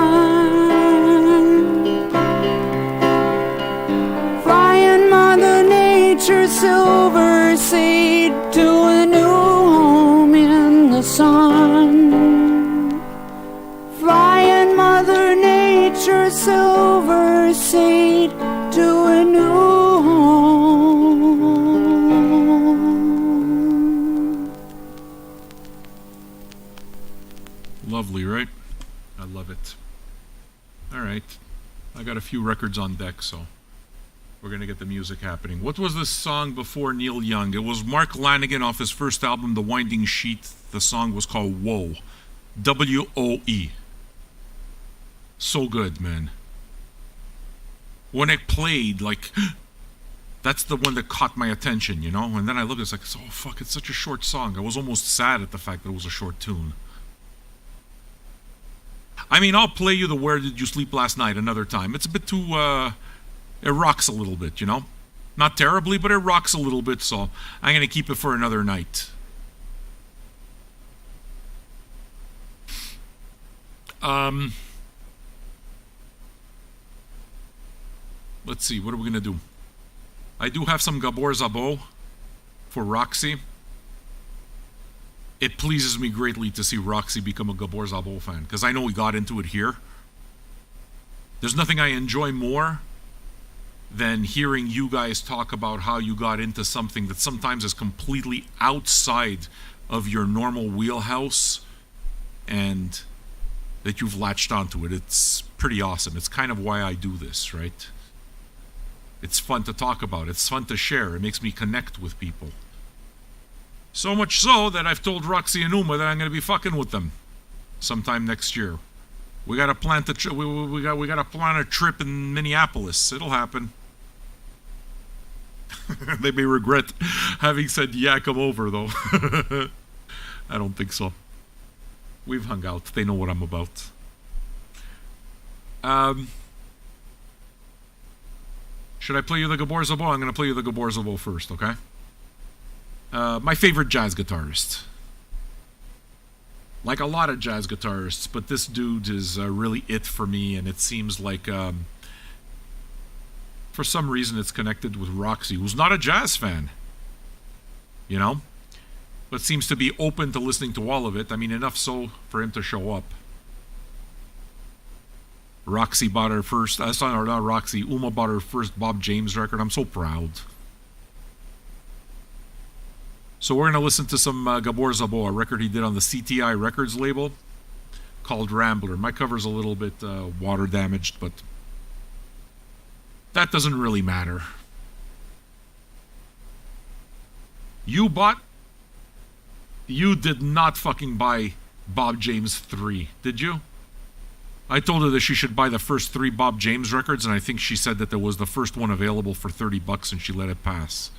Flying Mother Nature's silver seed to a new home in the sun. Flying Mother Nature's silver seed to a new home. Lovely, right? I love it. All right. I got a few records on deck, so we're going to get the music happening. What was this song before Neil Young? It was Mark Lanigan off his first album, The Winding Sheet. The song was called Woe. W-O-E. So good, man. When it played, like, that's the one that caught my attention, you know? And then I looked, it's like, oh, fuck, it's such a short song. I was almost sad at the fact that it was a short tune. I mean, I'll play you the Where Did You Sleep Last Night another time. It's a bit too, it rocks a little bit, you know? Not terribly, but it rocks a little bit, so I'm going to keep it for another night. Let's see, what are we going to do? I do have some Gabor Szabo for Roxy. It pleases me greatly to see Roxy become a Gabor Szabo fan, because I know we got into it here. There's nothing I enjoy more than hearing you guys talk about how you got into something that sometimes is completely outside of your normal wheelhouse and that you've latched onto it. It's pretty awesome. It's kind of why I do this, right? It's fun to talk about. It's fun to share. It makes me connect with people. So much so that I've told Roxy and Uma that I'm going to be fucking with them sometime next year. We got to plan we got to plan a trip in Minneapolis. It'll happen. They may regret having said, yeah, come over, though. I don't think so. We've hung out. They know what I'm about. Should I play you the Gabor Szabo? I'm going to play you the Gabor Szabo first, okay? My favorite jazz guitarist. Like a lot of jazz guitarists, but this dude is really it for me, and it seems like for some reason it's connected with Roxy, who's not a jazz fan, you know, but seems to be open to listening to all of it. I mean, enough so for him to show up. Roxy bought her first, not Roxy, Uma bought her first Bob James record. I'm so proud. So we're going to listen to some Gabor Szabo, a record he did on the CTI Records label called Rambler. My cover's a little bit water damaged, but that doesn't really matter. You did not fucking buy Bob James 3, did you? I told her that she should buy the first 3 Bob James records, and I think she said that there was the first one available for $30 and she let it pass.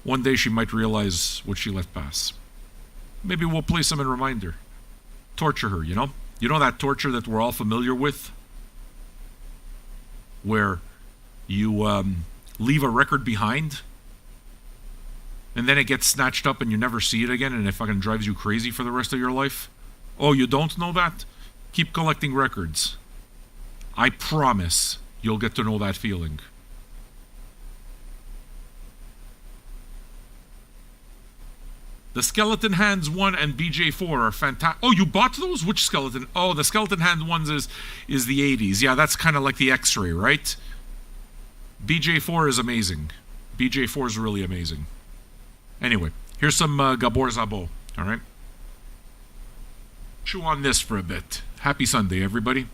One day she might realize what she let pass. Maybe we'll play some in reminder. Torture her, you know? You know that torture that we're all familiar with? Where you leave a record behind, and then it gets snatched up and you never see it again, and it fucking drives you crazy for the rest of your life? Oh, you don't know that? Keep collecting records. I promise you'll get to know that feeling. The Skeleton Hands 1 and BJ4 are fantastic. Oh, you bought those? Which skeleton? Oh, the Skeleton Hand ones is the 80s. Yeah, that's kind of like the X-Ray, right? BJ4 is amazing. BJ4 is really amazing. Anyway, here's some Gabor Szabo, all right? Chew on this for a bit. Happy Sunday, everybody.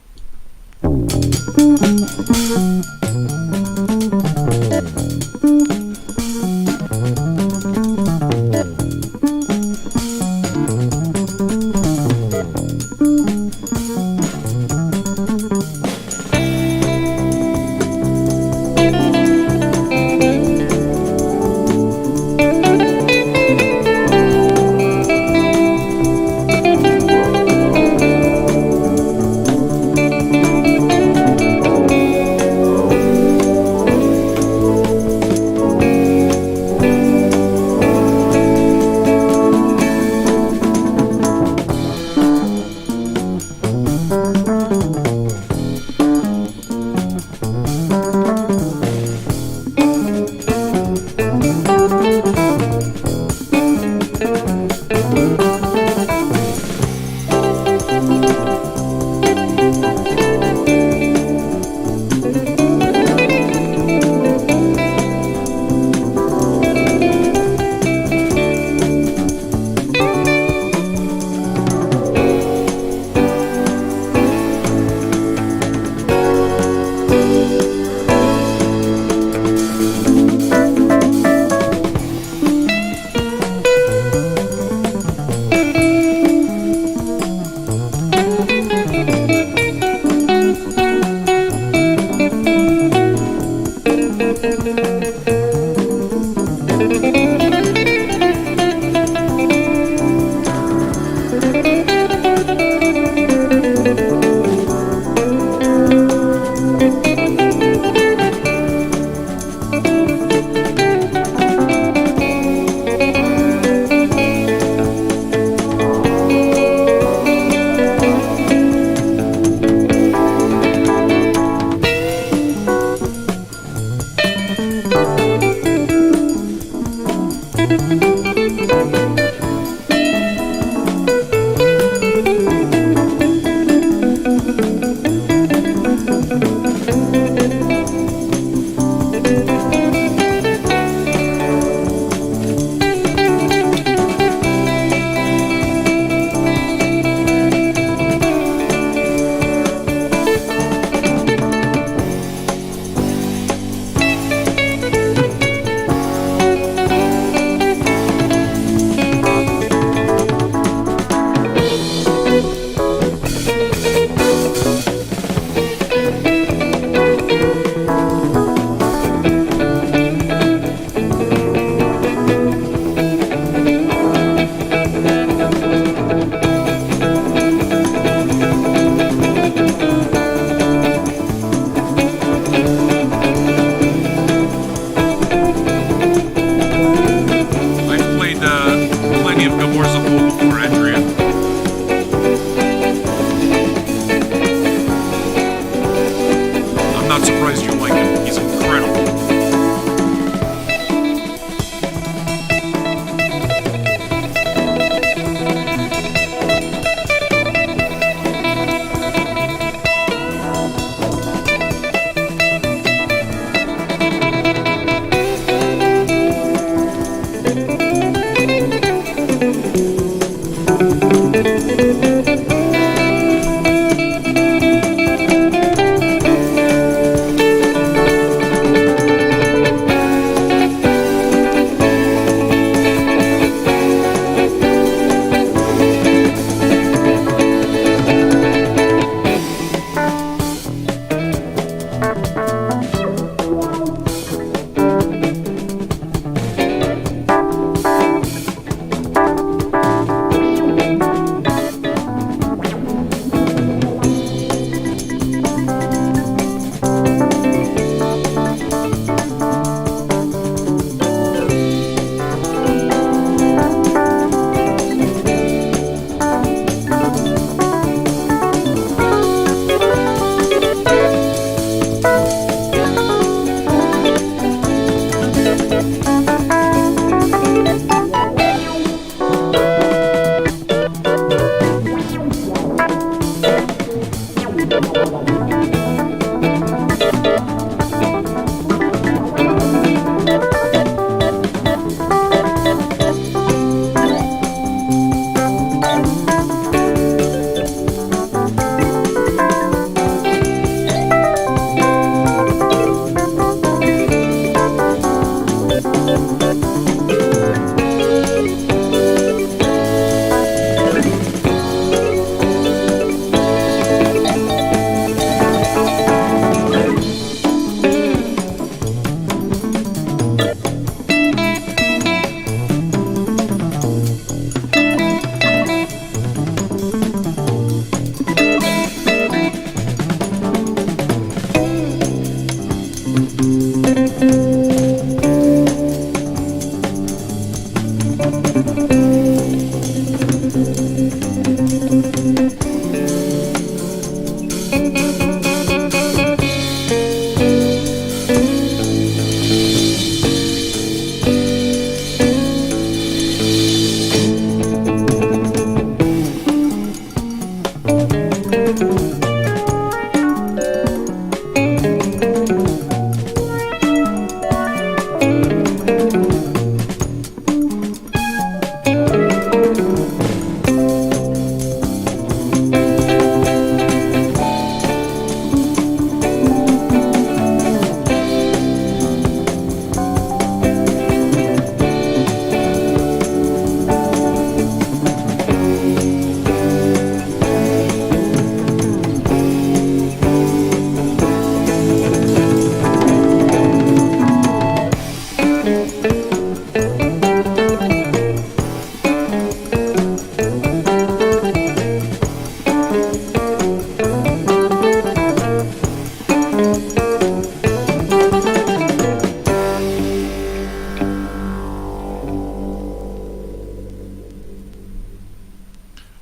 surprised you like him. He's incredible.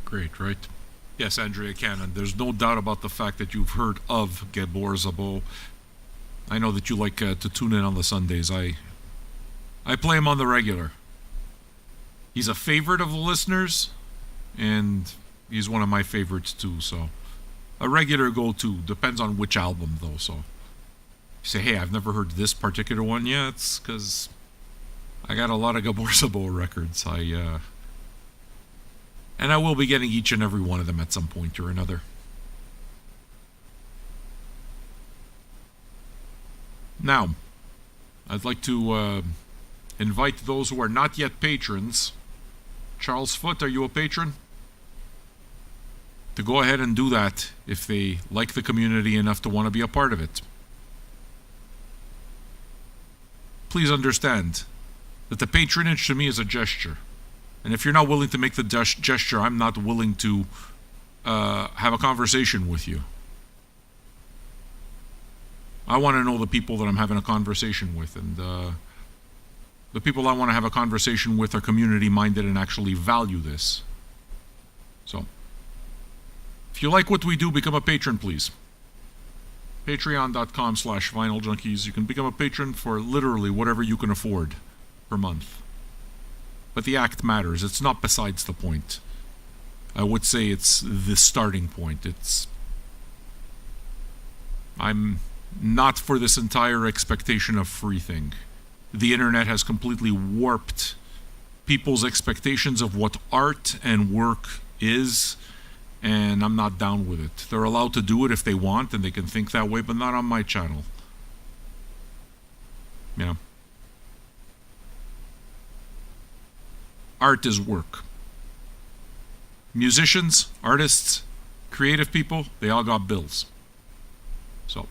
Great, right? Yes, Andrea Cannon. There's no doubt about the fact that you've heard of Gabor Szabo. I know that you like to tune in on the Sundays. I play him on the regular. He's a favorite of the listeners, and he's one of my favorites too. So, a regular go-to. Depends on which album, though. So, you say, hey, I've never heard this particular one. Yeah, it's because I got a lot of Gabor Szabo records. And I will be getting each and every one of them at some point or another. Now, I'd like to invite those who are not yet patrons. Charles Foote, are you a patron? To go ahead and do that if they like the community enough to want to be a part of it. Please understand that the patronage to me is a gesture. And if you're not willing to make the gesture, I'm not willing to have a conversation with you. I want to know the people that I'm having a conversation with, and the people I want to have a conversation with are community-minded and actually value this. So, if you like what we do, become a patron, please. Patreon.com/Vinyl Junkies. You can become a patron for literally whatever you can afford per month. But the act matters. It's not besides the point. I would say it's the starting point. I'm not for this entire expectation of free thing. The internet has completely warped people's expectations of what art and work is, and I'm not down with it. They're allowed to do it if they want, and they can think that way, but not on my channel. Yeah. Art is work. Musicians, artists, creative people, they all got bills. So,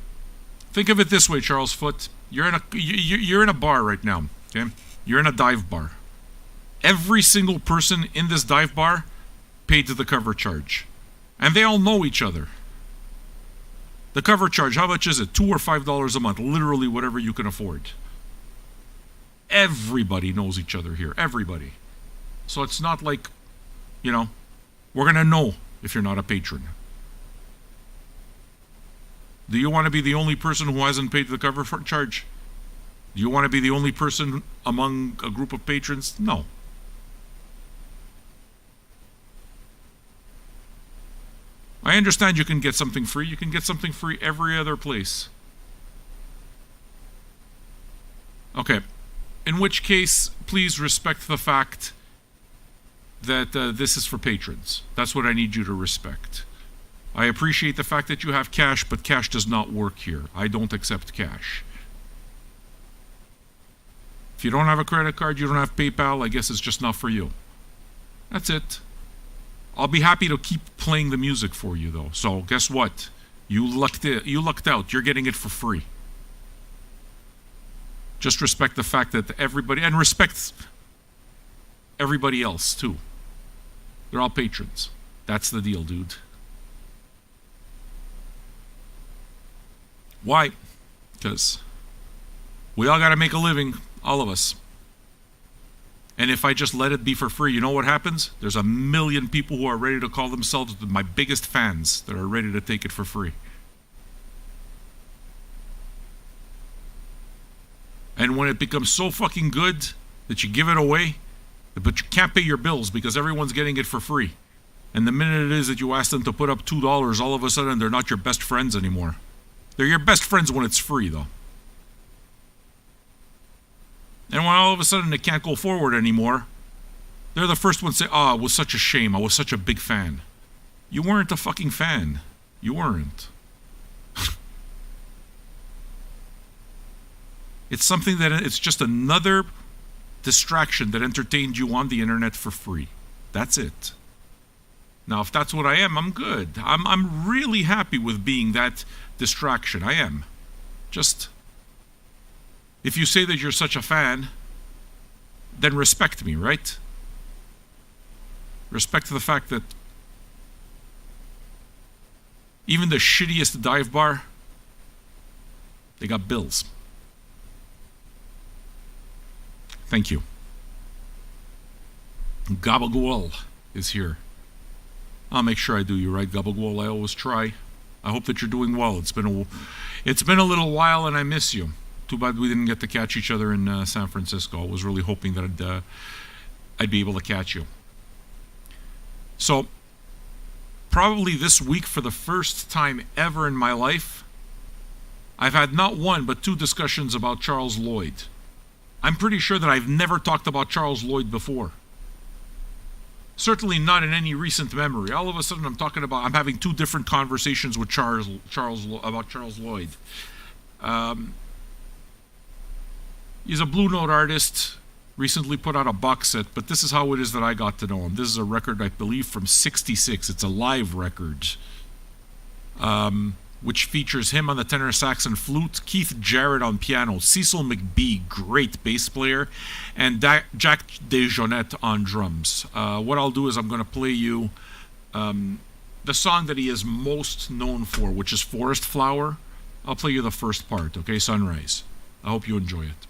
think of it this way, Charles Foote. You're in a bar right now, okay? You're in a dive bar. Every single person in this dive bar paid the cover charge. And they all know each other. The cover charge, how much is it? $2 or $5 a month. Literally whatever you can afford. Everybody knows each other here. Everybody. So it's not like, we're going to know if you're not a patron. Do you want to be the only person who hasn't paid the cover charge? Do you want to be the only person among a group of patrons? No. I understand you can get something free. You can get something free every other place. Okay. In which case, please respect the fact that this is for patrons. That's what I need you to respect. I appreciate the fact that you have cash, but cash does not work here. I don't accept cash. If you don't have a credit card, you don't have PayPal, I guess it's just not for you. That's it. I'll be happy to keep playing the music for you, though. So guess what? You lucked out. You're getting it for free. Just respect the fact that everybody, and respect everybody else, too. They're all patrons. That's the deal, dude. Why? Because we all got to make a living, all of us. And if I just let it be for free, you know what happens? There's 1 million people who are ready to call themselves my biggest fans that are ready to take it for free. And when it becomes so fucking good that you give it away, but you can't pay your bills because everyone's getting it for free. And the minute it is that you ask them to put up $2, all of a sudden they're not your best friends anymore. They're your best friends when it's free, though. And when all of a sudden they can't go forward anymore, they're the first ones to say, it was such a shame. I was such a big fan. You weren't a fucking fan. You weren't. It's something that it's just another distraction that entertained you on the internet for free. That's it. Now, if that's what I am, I'm good. I'm really happy with being that distraction. I am. Just, if you say that you're such a fan, then respect me, right? Respect the fact that even the shittiest dive bar, they got bills. Thank you. Gabagool is here. I'll make sure I do you right, Gabagool. I always try. I hope that you're doing well. It's been a little while, and I miss you. Too bad we didn't get to catch each other in San Francisco. I was really hoping that I'd be able to catch you. So, probably this week, for the first time ever in my life, I've had not one but two discussions about Charles Lloyd. I'm pretty sure that I've never talked about Charles Lloyd before. Certainly not in any recent memory. All of a sudden I'm having two different conversations with about Charles Lloyd. He's a Blue Note artist, recently put out a box set, but this is how it is that I got to know him. This is a record, I believe, from '66. It's a live record, which features him on the tenor sax and flute, Keith Jarrett on piano, Cecil McBee, great bass player, and Jack DeJohnette on drums. What I'll do is I'm going to play you the song that he is most known for, which is Forest Flower. I'll play you the first part, okay? Sunrise. I hope you enjoy it.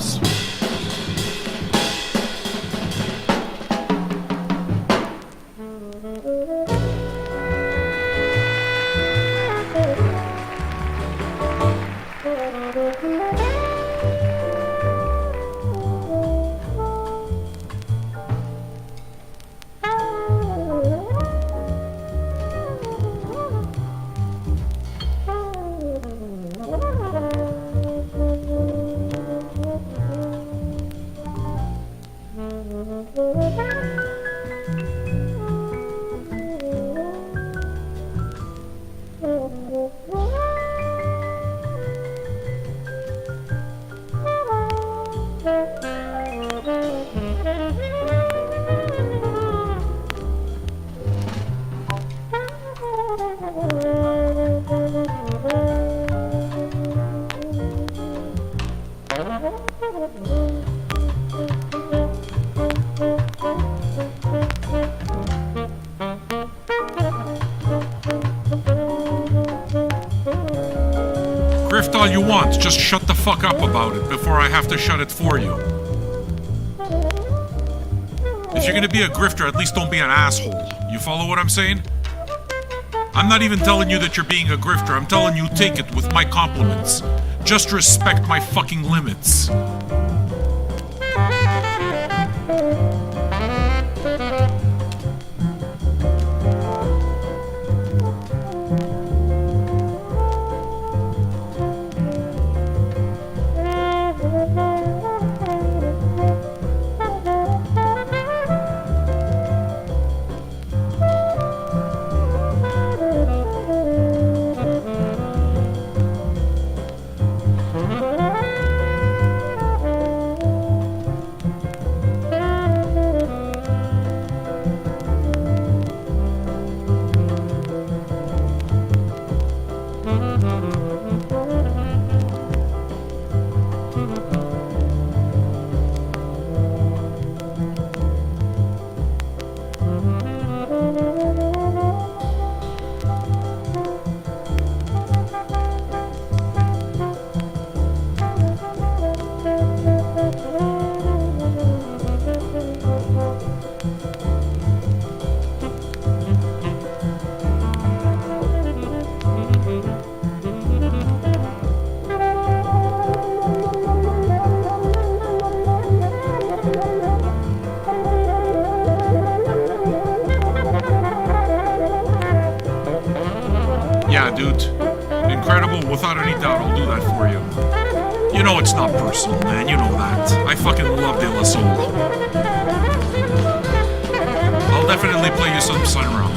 else. Grift all you want, just shut the fuck up about it before I have to shut it for you. If you're gonna be a grifter, at least don't be an asshole. You follow what I'm saying? I'm not even telling you that you're being a grifter, I'm telling you take it with my compliments. Just respect my fucking limits. Yeah, dude. Incredible, without any doubt, I'll do that for you. You know it's not personal, man, you know that. I fucking love De La Soul. I'll definitely play you some Sunrealm.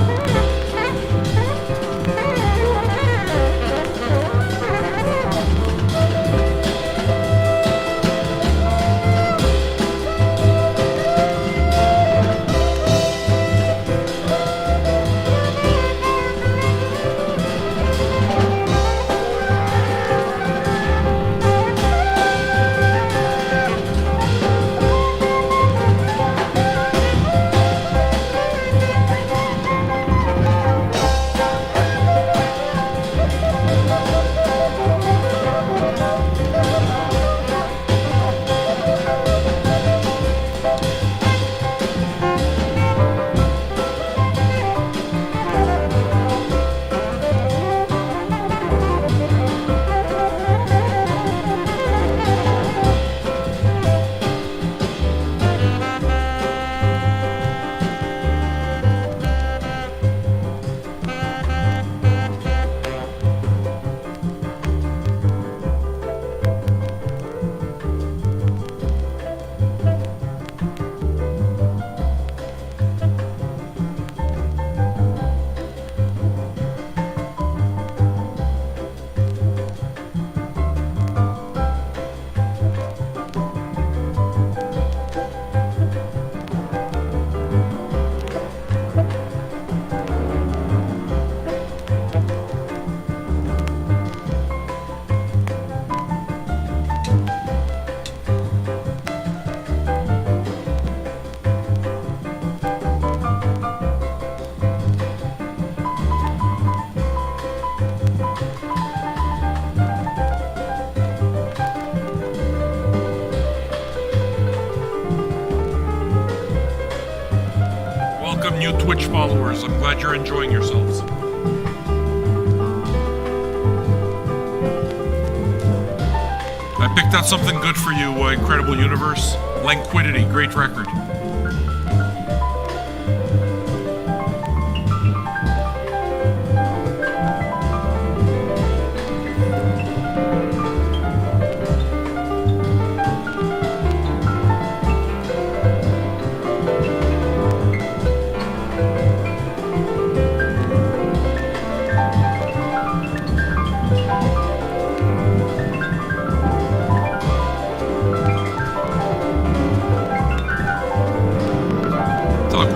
welcome new Twitch followers. I'm glad you're enjoying yourselves. I picked out something good for you, Incredible Universe. Lanquidity, great record.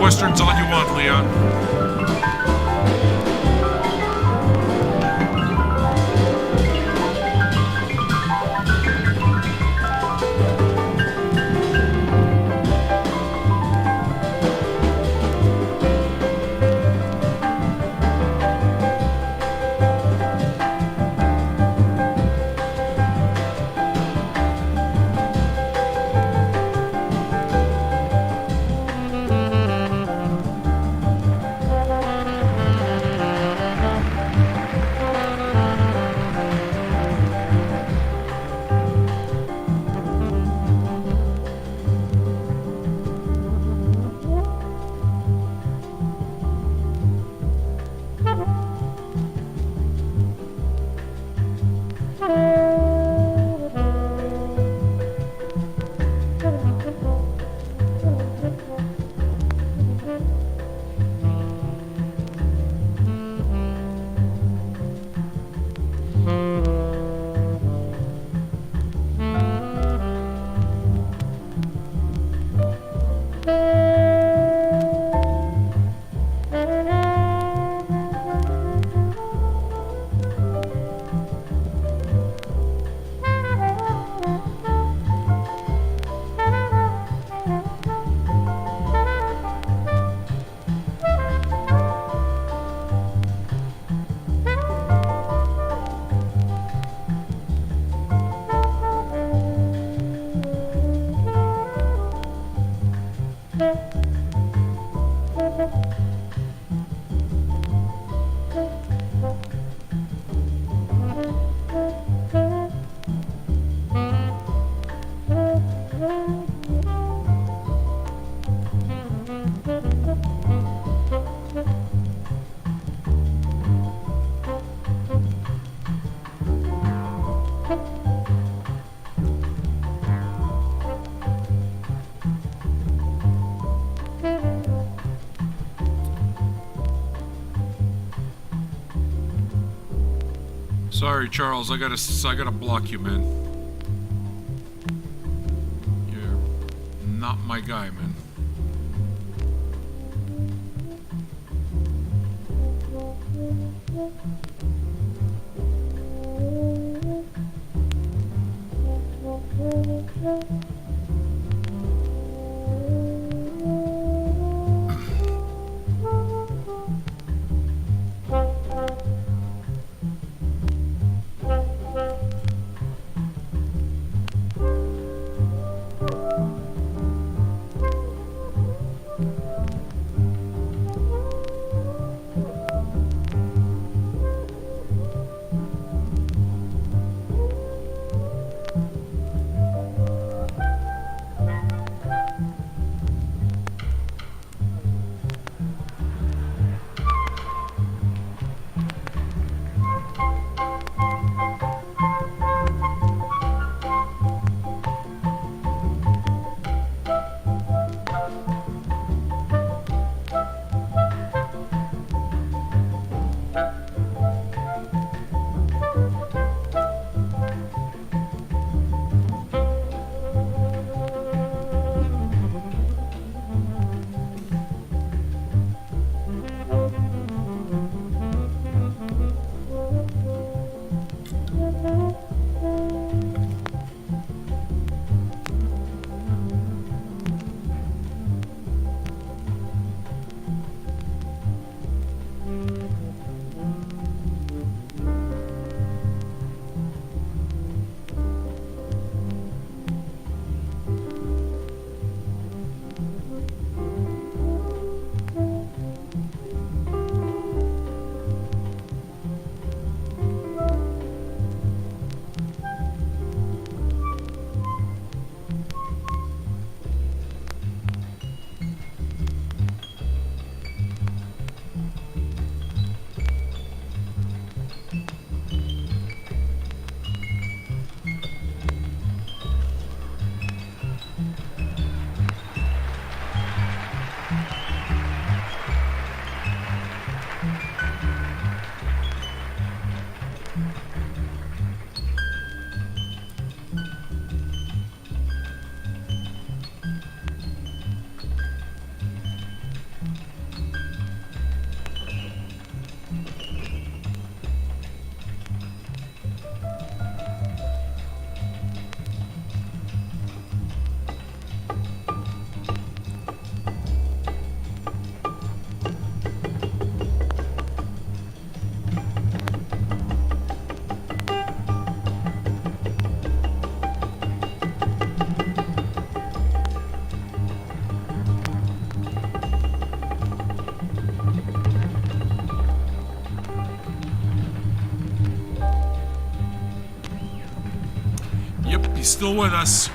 Westerns all you want, Leon. Sorry, Charles. I gotta block you, man. You're not my guy, man. still with us.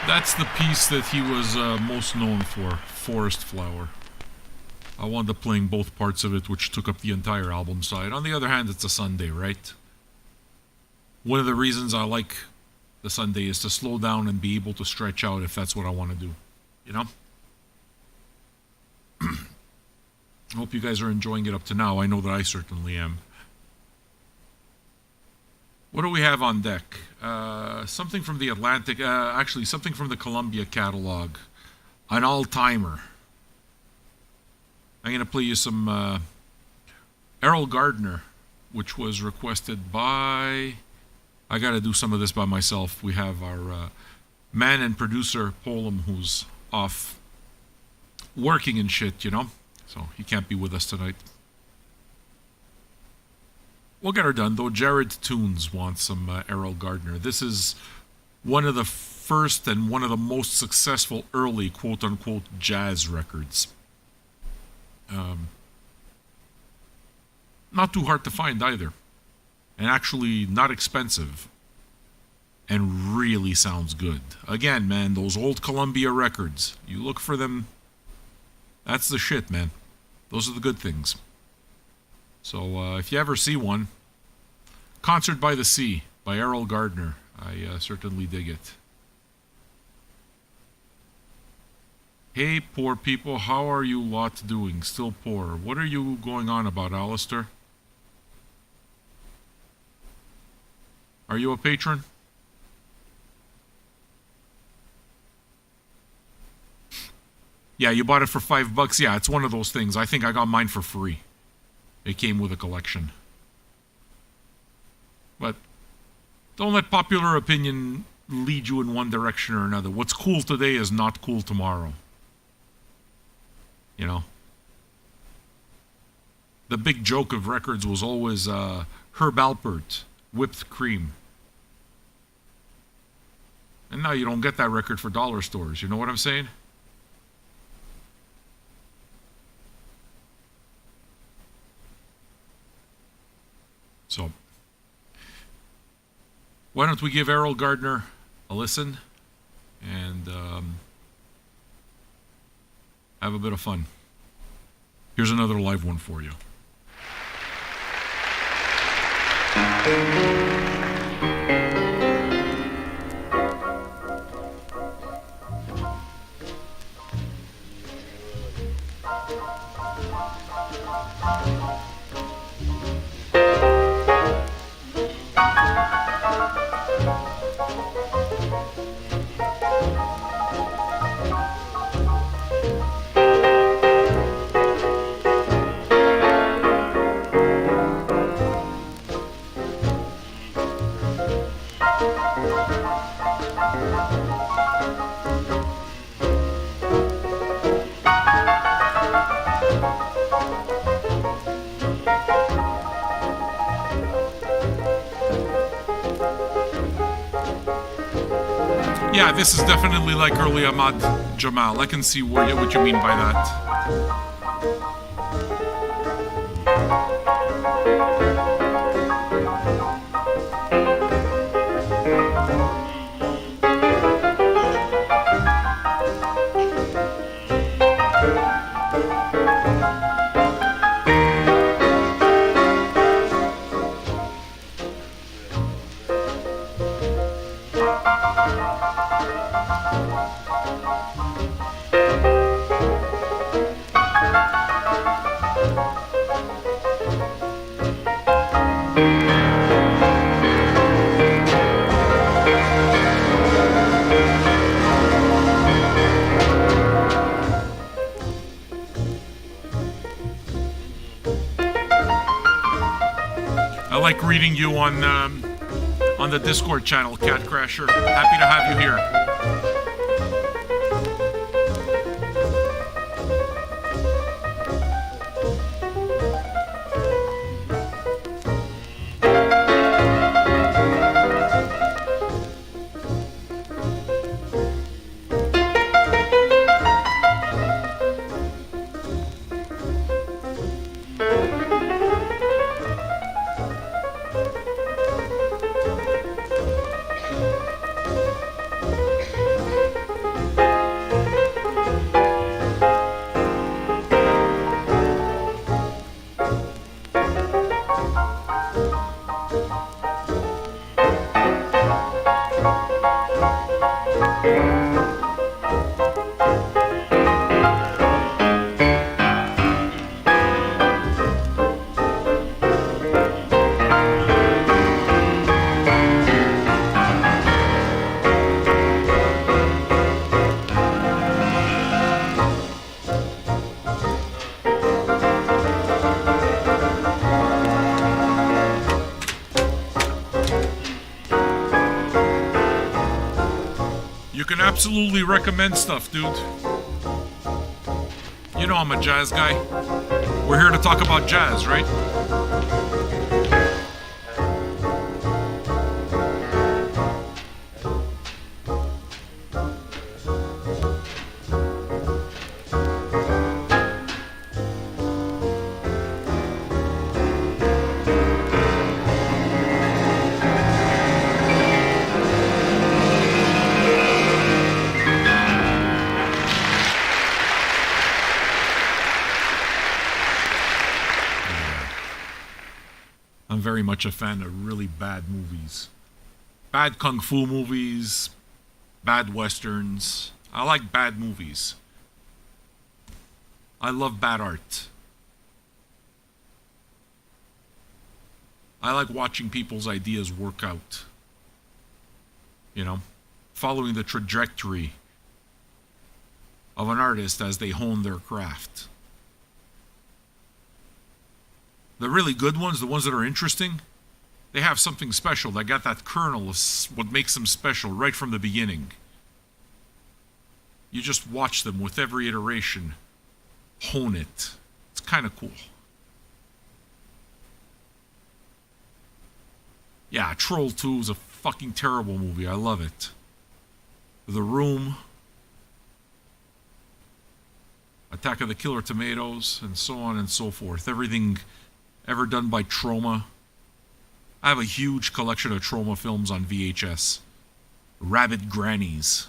That's the piece that he was most known for, Forest Flower. I wound up playing both parts of it, which took up the entire album side. On the other hand, it's a Sunday, right? One of the reasons I like the Sunday is to slow down and be able to stretch out if that's what I want to do. You know? I hope you guys are enjoying it up to now. I know that I certainly am. What do we have on deck? Something from the Atlantic, actually something from the Columbia catalog. An all-timer. I'm going to play you some Errol Gardner, which was requested by... I got to do some of this by myself. We have our man and producer, Polam, who's off working and shit, you know? So he can't be with us tonight. We'll get her done, though. Jared Toons wants some Errol Gardner. This is one of the first and one of the most successful early quote-unquote jazz records. Not too hard to find either. And actually not expensive. And really sounds good. Again, man, those old Columbia records. You look for them. That's the shit, man. Those are the good things. So if you ever see one, Concert by the Sea by Errol Gardner. I certainly dig it. Hey, poor people, how are you lot doing? Still poor. What are you going on about, Alistair? Are you a patron? Yeah, you bought it for $5. Yeah, it's one of those things. I think I got mine for free. It came with a collection. But don't let popular opinion lead you in one direction or another. What's cool today is not cool tomorrow. You know? The big joke of records was always Herb Alpert, Whipped Cream. And now you don't get that record for dollar stores. You know what I'm saying? So, why don't we give Errol Gardner a listen and have a bit of fun. Here's another live one for you. Yeah, this is definitely like early Ahmad Jamal. I can see what you mean by that. I like reading you on the Discord channel, Cat Crasher. Happy to have you here. You can absolutely recommend stuff, dude. You know I'm a jazz guy. We're here to talk about jazz, right? I'm very much a fan of really bad movies. Bad kung fu movies, bad westerns. I like bad movies. I love bad art. I like watching people's ideas work out. You know, following the trajectory of an artist as they hone their craft. The really good ones, the ones that are interesting, they have something special. They got that kernel of what makes them special right from the beginning. You just watch them with every iteration hone it. It's kind of cool. Yeah, Troll 2 is a fucking terrible movie. I love it. The Room, Attack of the Killer Tomatoes, and so on and so forth. Everything ever done by Troma. I have a huge collection of Troma films on VHS. Rabid Grannies.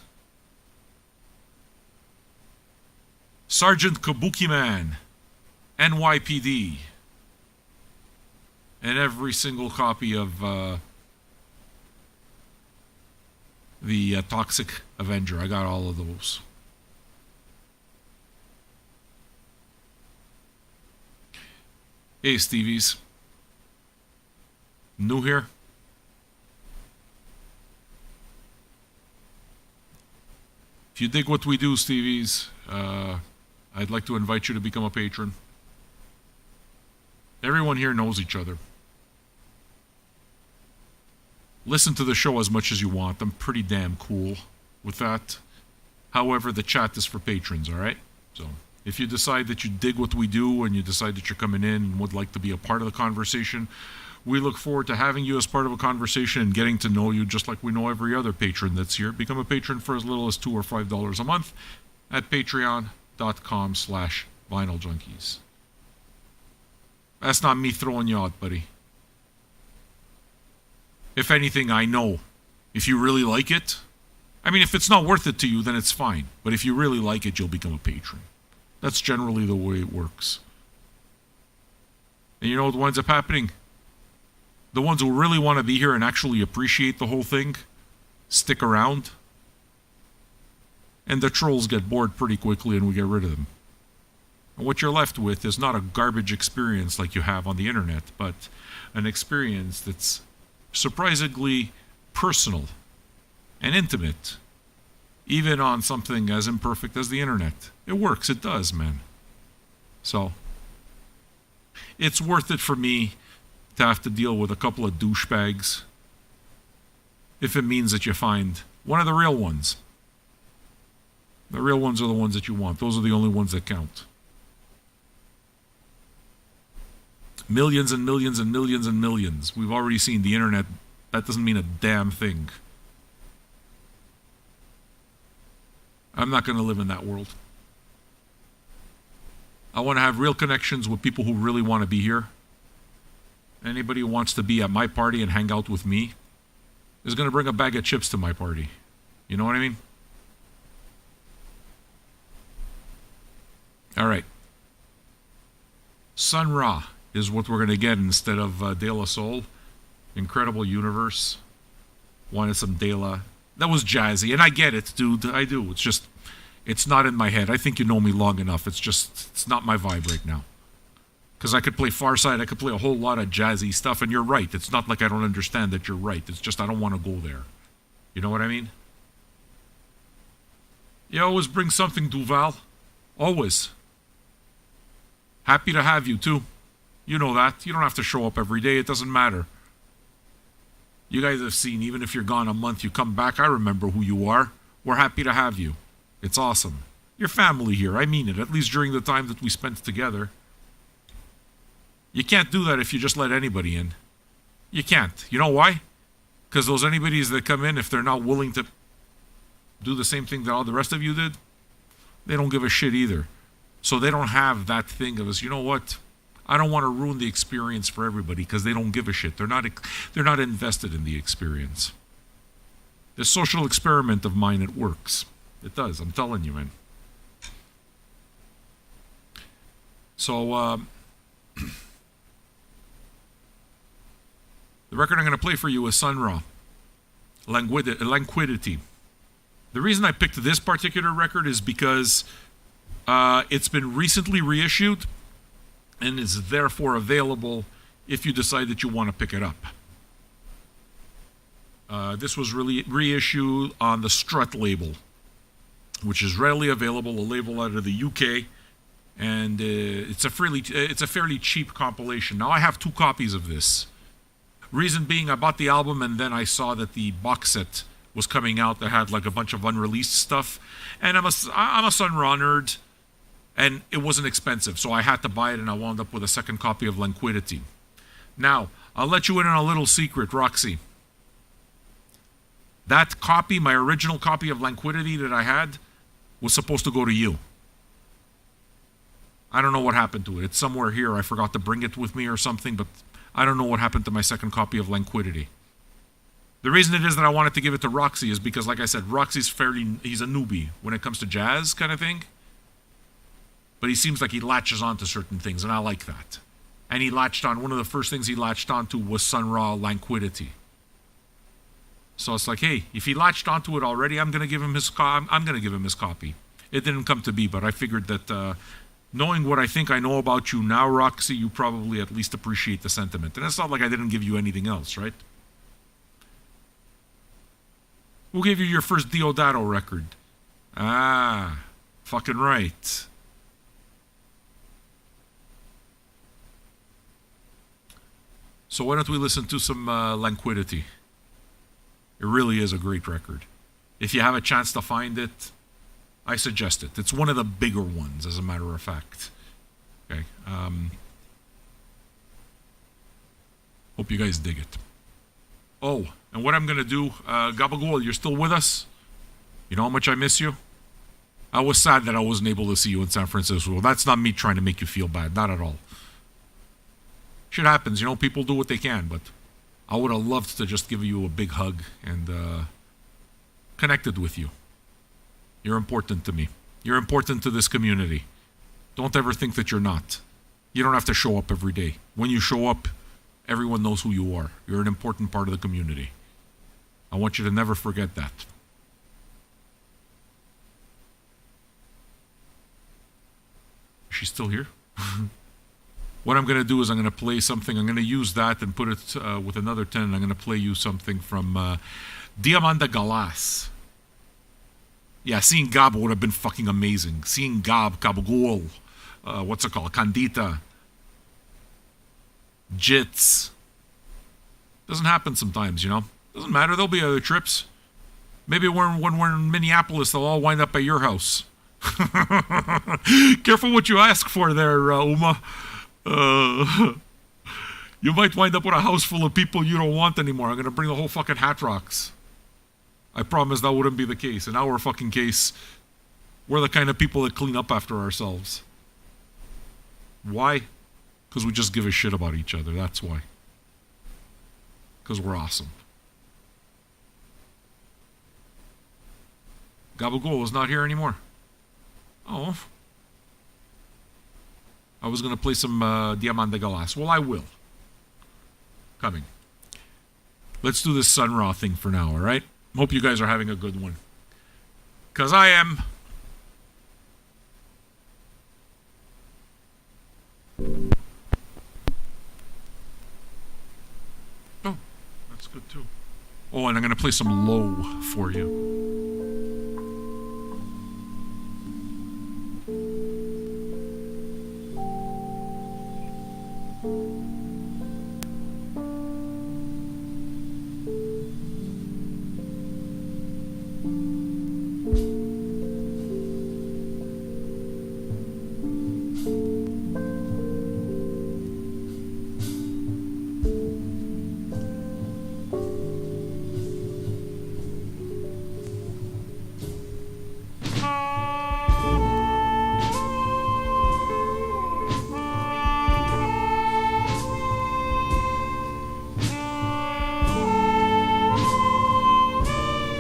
Sergeant Kabuki Man. NYPD. And every single copy of the Toxic Avenger. I got all of those. Hey, Stevies. New here? If you dig what we do, Stevies, I'd like to invite you to become a patron. Everyone here knows each other. Listen to the show as much as you want. I'm pretty damn cool with that. However, the chat is for patrons, alright? So, if you decide that you dig what we do and you decide that you're coming in and would like to be a part of the conversation, we look forward to having you as part of a conversation and getting to know you just like we know every other patron that's here. Become a patron for as little as $2 or $5 a month at patreon.com/vinyljunkies. That's not me throwing you out, buddy. If anything, I know. If you really like it, I mean, if it's not worth it to you, then it's fine. But if you really like it, you'll become a patron. That's generally the way it works. And you know what winds up happening? The ones who really want to be here and actually appreciate the whole thing stick around. And the trolls get bored pretty quickly and we get rid of them. And what you're left with is not a garbage experience like you have on the internet, but an experience that's surprisingly personal and intimate, even on something as imperfect as the internet. It works, it does, man. So, it's worth it for me to have to deal with a couple of douchebags if it means that you find one of the real ones. The real ones are the ones that you want. Those are the only ones that count. Millions and millions and millions and millions. We've already seen the internet. That doesn't mean a damn thing. I'm not going to live in that world. I want to have real connections with people who really want to be here. Anybody who wants to be at my party and hang out with me is going to bring a bag of chips to my party. You know what I mean? All right. Sun Ra is what we're going to get instead of De La Soul. Incredible Universe. Wanted some De La That was jazzy, and I get it, dude. I do. It's just, it's not in my head. I think you know me long enough. It's not my vibe right now. Because I could play Far Side, I could play a whole lot of jazzy stuff, and you're right. It's not like I don't understand that you're right. It's just I don't want to go there. You know what I mean? You always bring something, Duval. Always. Happy to have you, too. You know that. You don't have to show up every day. It doesn't matter. You guys have seen, even if you're gone a month, you come back, I remember who you are. We're happy to have you. It's awesome. You're family here. I mean it, at least during the time that we spent together. You can't do that if you just let anybody in. You can't. You know why? Because those anybodies that come in, if they're not willing to do the same thing that all the rest of you did, they don't give a shit either. So they don't have that thing of us, you know what? I don't want to ruin the experience for everybody because they don't give a shit. They're not invested in the experience. This social experiment of mine, it works. It does. I'm telling you, man. So, the record I'm going to play for you is Sun Ra, Languidity. The reason I picked this particular record is because it's been recently reissued and is therefore available if you decide that you want to pick it up. This was really reissued on the Strut label, which is readily available, a label out of the UK, and it's a fairly cheap compilation. Now I have 2 copies of this. Reason being, I bought the album and then I saw that the box set was coming out that had like a bunch of unreleased stuff, and I'm a Sun Ra nerd, and it wasn't expensive, so I had to buy it, and I wound up with a second copy of Languidity. Now, I'll let you in on a little secret, Roxy. That copy, my original copy of Languidity that I had, was supposed to go to you. I don't know what happened to it. It's somewhere here. I forgot to bring it with me or something, but I don't know what happened to my second copy of Languidity. The reason it is that I wanted to give it to Roxy is because, like I said, Roxy's he's a newbie when it comes to jazz kind of thing. But he seems like he latches on to certain things, and I like that. And he latched on, one of the first things he latched onto was Sun Ra Languidity. So it's like, hey, if he latched onto it already, I'm gonna give him his copy. It didn't come to be, but I figured that knowing what I think I know about you now, Roxy, you probably at least appreciate the sentiment. And it's not like I didn't give you anything else, right? Who gave you your first Diodato record? Ah, fucking right. So why don't we listen to some Languidity? It really is a great record. If you have a chance to find it, I suggest it. It's one of the bigger ones, as a matter of fact. Okay. Hope you guys dig it. Oh, and what I'm going to do, Gabagool, you're still with us? You know how much I miss you? I was sad that I wasn't able to see you in San Francisco. That's not me trying to make you feel bad. Not at all. Shit happens. You know, people do what they can, but I would have loved to just give you a big hug and connected with you. You're important to me. You're important to this community. Don't ever think that you're not. You don't have to show up every day. When you show up, everyone knows who you are. You're an important part of the community. I want you to never forget that. She's still here? What I'm going to do is I'm going to play something. I'm going to use that and put it with another 10. I'm going to play you something from Diamanda Galas. Yeah, seeing Gab would have been fucking amazing. Seeing Gab, Kabagol, what's it called? Candita. Jits. Doesn't happen sometimes, you know? Doesn't matter. There'll be other trips. Maybe when we're in Minneapolis, they'll all wind up at your house. Careful what you ask for there, Uma. You might wind up with a house full of people you don't want anymore. I'm going to bring the whole fucking Hat Rocks. I promise that wouldn't be the case. In our fucking case, we're the kind of people that clean up after ourselves. Why? Because we just give a shit about each other. That's why. Because we're awesome. Gabagool is not here anymore. Oh. I was going to play some Diamanda Galas. Well, I will. Coming. Let's do this Sun Ra thing for now, alright? Hope you guys are having a good one. Because I am. Oh, that's good too. Oh, and I'm going to play some low for you.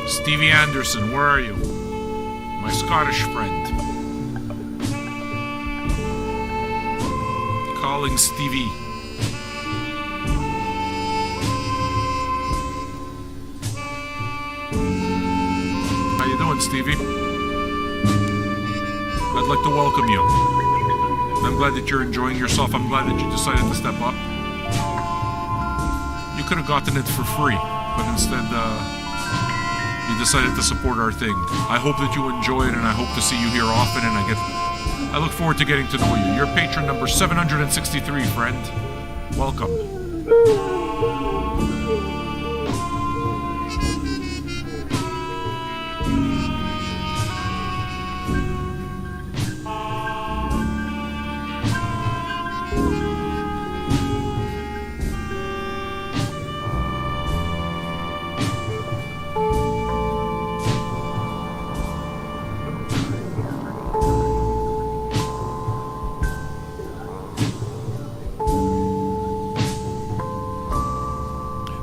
Stevie Anderson, where are you? My Scottish friend. Calling Stevie. How you doing, Stevie? I'd like to welcome you. I'm glad that you're enjoying yourself. I'm glad that you decided to step up. You could have gotten it for free, but instead, you decided to support our thing. I hope that you enjoy it, and I hope to see you here often, and I look forward to getting to know you. You're patron number 763, friend. Welcome.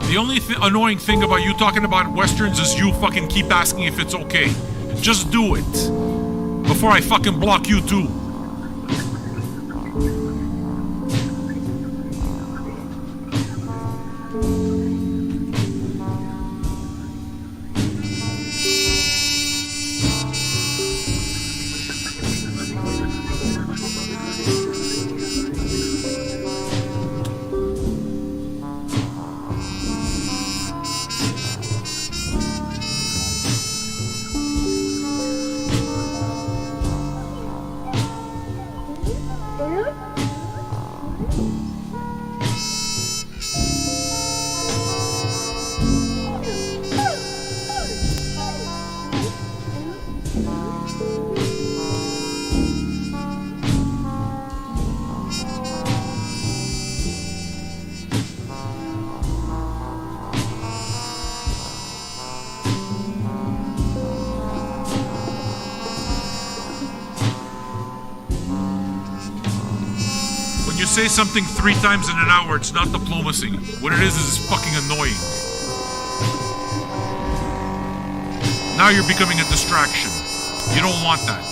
The only annoying thing about you talking about Westerns is you fucking keep asking if it's okay. Just do it. Before I fucking block you too. Say something 3 times in an hour, it's not diplomacy. What it is fucking annoying. Now you're becoming a distraction. You don't want that.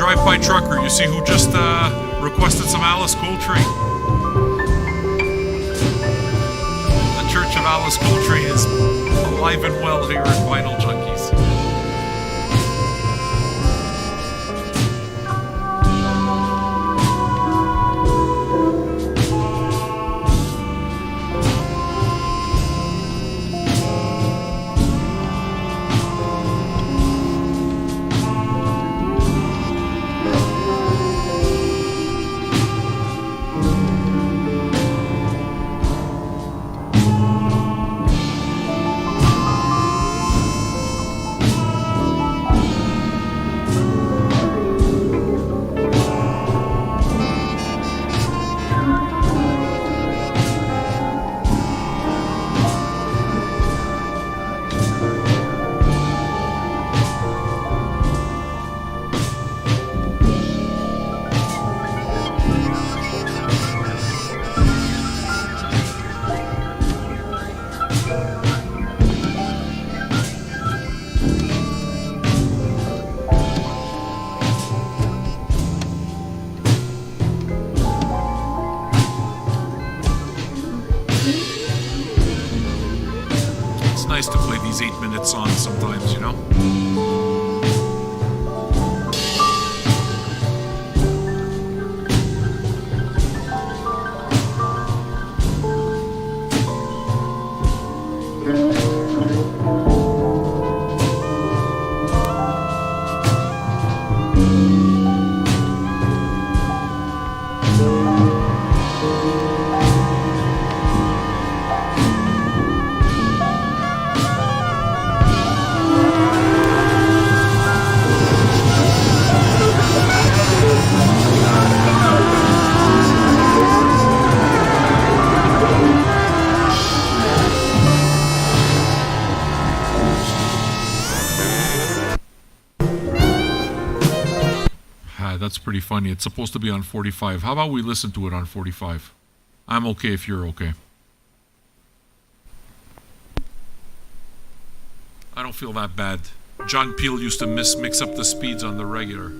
drive-by trucker, you see who just requested some Alice Coltrane? The Church of Alice Coltrane is alive and well here at Vinyl Junkies. It's nice to play these 8-minute songs sometimes, you know? That's pretty funny. It's supposed to be on 45. How about we listen to it on 45? I'm okay if you're okay. I don't feel that bad. John Peel used to mix up the speeds on the regular.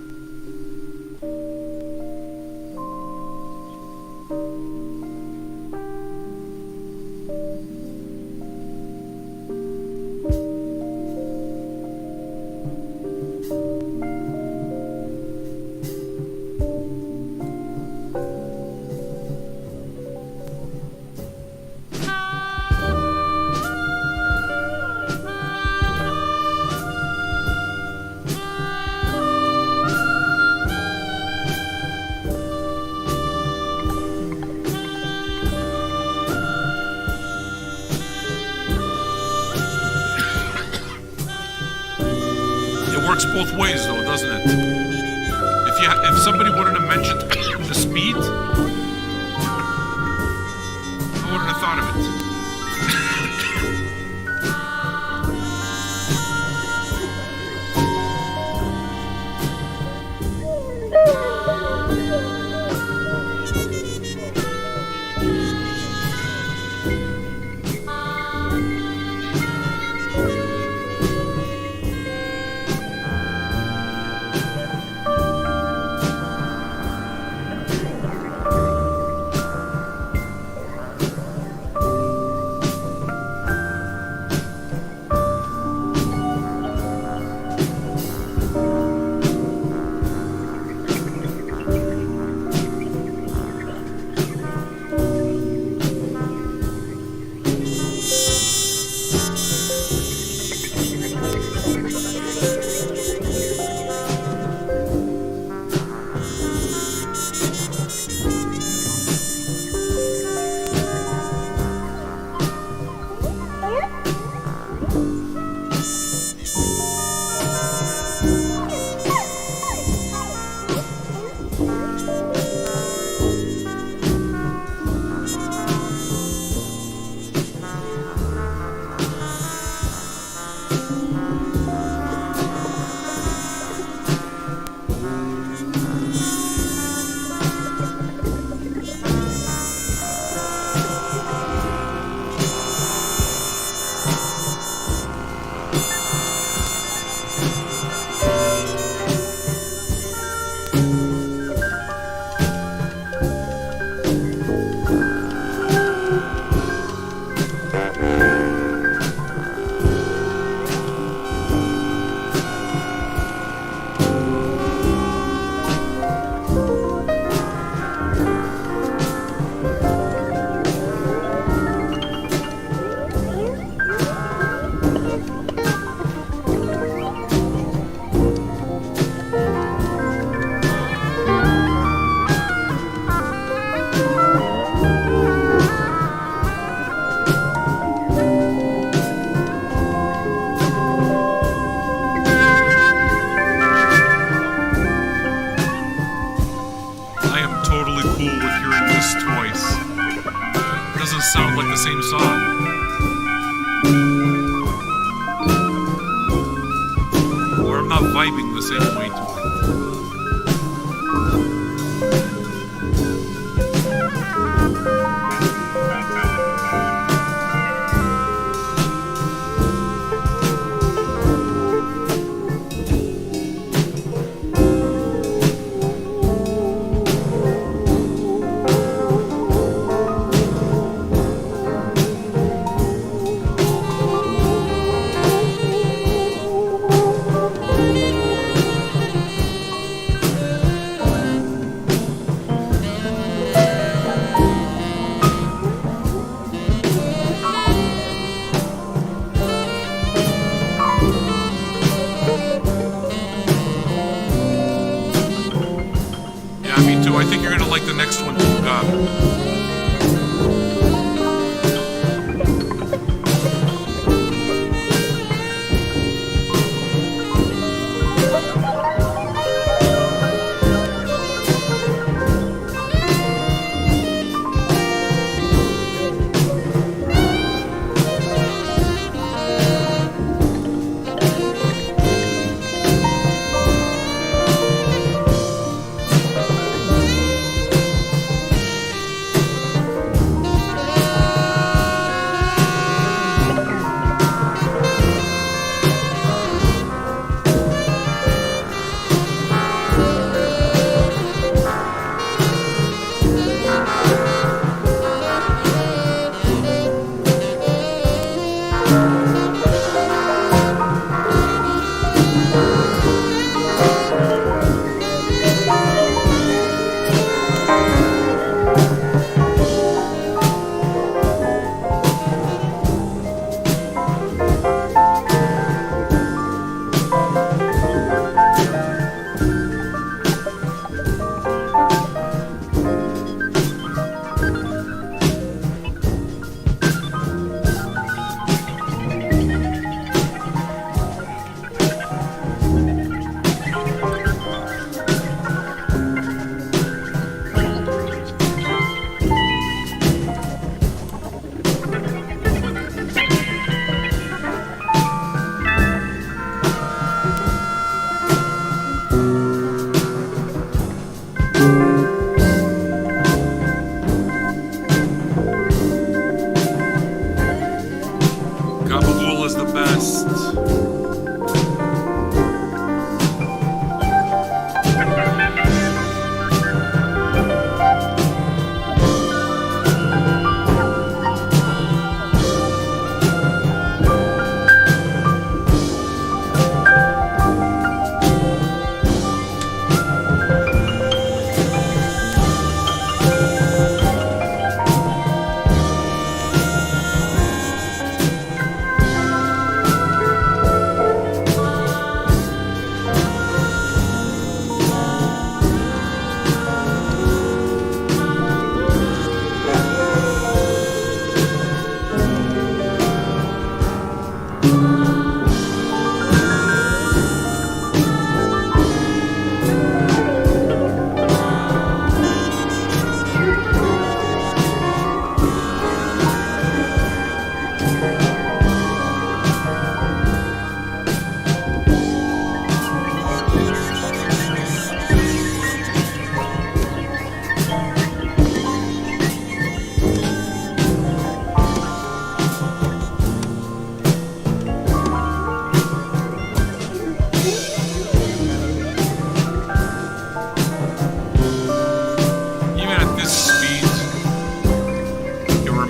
Works both ways though, doesn't it? If somebody wouldn't have mentioned the speed, I wouldn't have thought of it. the same song. Or I'm not vibing the same way to it. I think you're gonna like the next one too, God.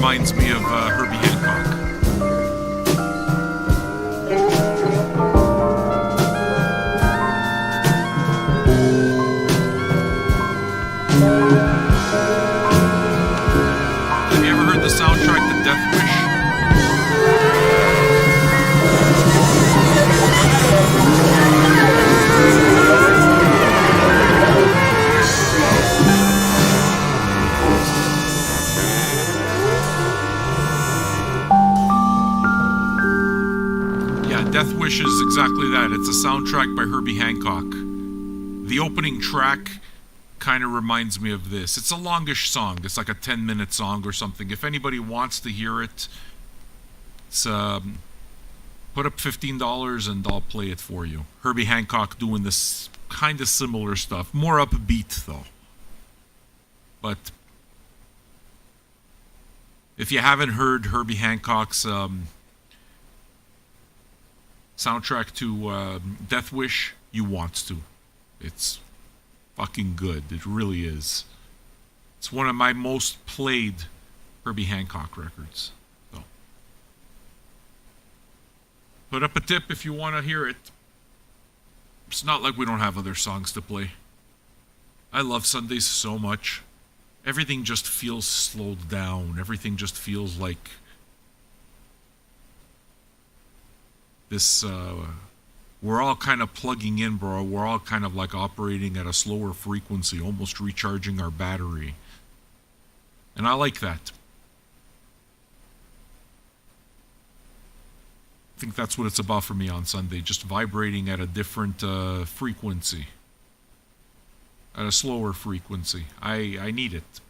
Reminds me of Herbie Hancock. Have you ever heard the soundtrack to Death Wish? Death Wish is exactly that. It's a soundtrack by Herbie Hancock. The opening track kind of reminds me of this. It's a longish song. It's like a 10-minute song or something. If anybody wants to hear it, it's put up $15 and I'll play it for you. Herbie Hancock doing this kind of similar stuff. More upbeat though. But if you haven't heard Herbie Hancock's soundtrack to Death Wish, you want to. It's fucking good. It really is. It's one of my most played Herbie Hancock records. So, put up a tip if you want to hear it. It's not like we don't have other songs to play. I love Sundays so much. Everything just feels slowed down. Everything just feels like this, we're all kind of plugging in, bro. We're all kind of like operating at a slower frequency, almost recharging our battery. And I like that. I think that's what it's about for me on Sunday, just vibrating at a different frequency. At a slower frequency. I need it.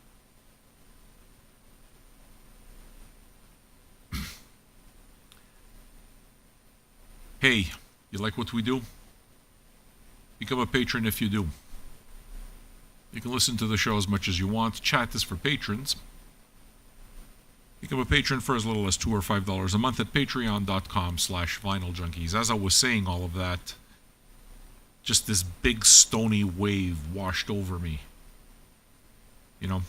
Hey, you like what we do? Become a patron if you do. You can listen to the show as much as you want. Chat is for patrons. Become a patron for as little as $2 or $5 a month at patreon.com/vinyljunkies. As I was saying all of that, just this big stony wave washed over me. You know,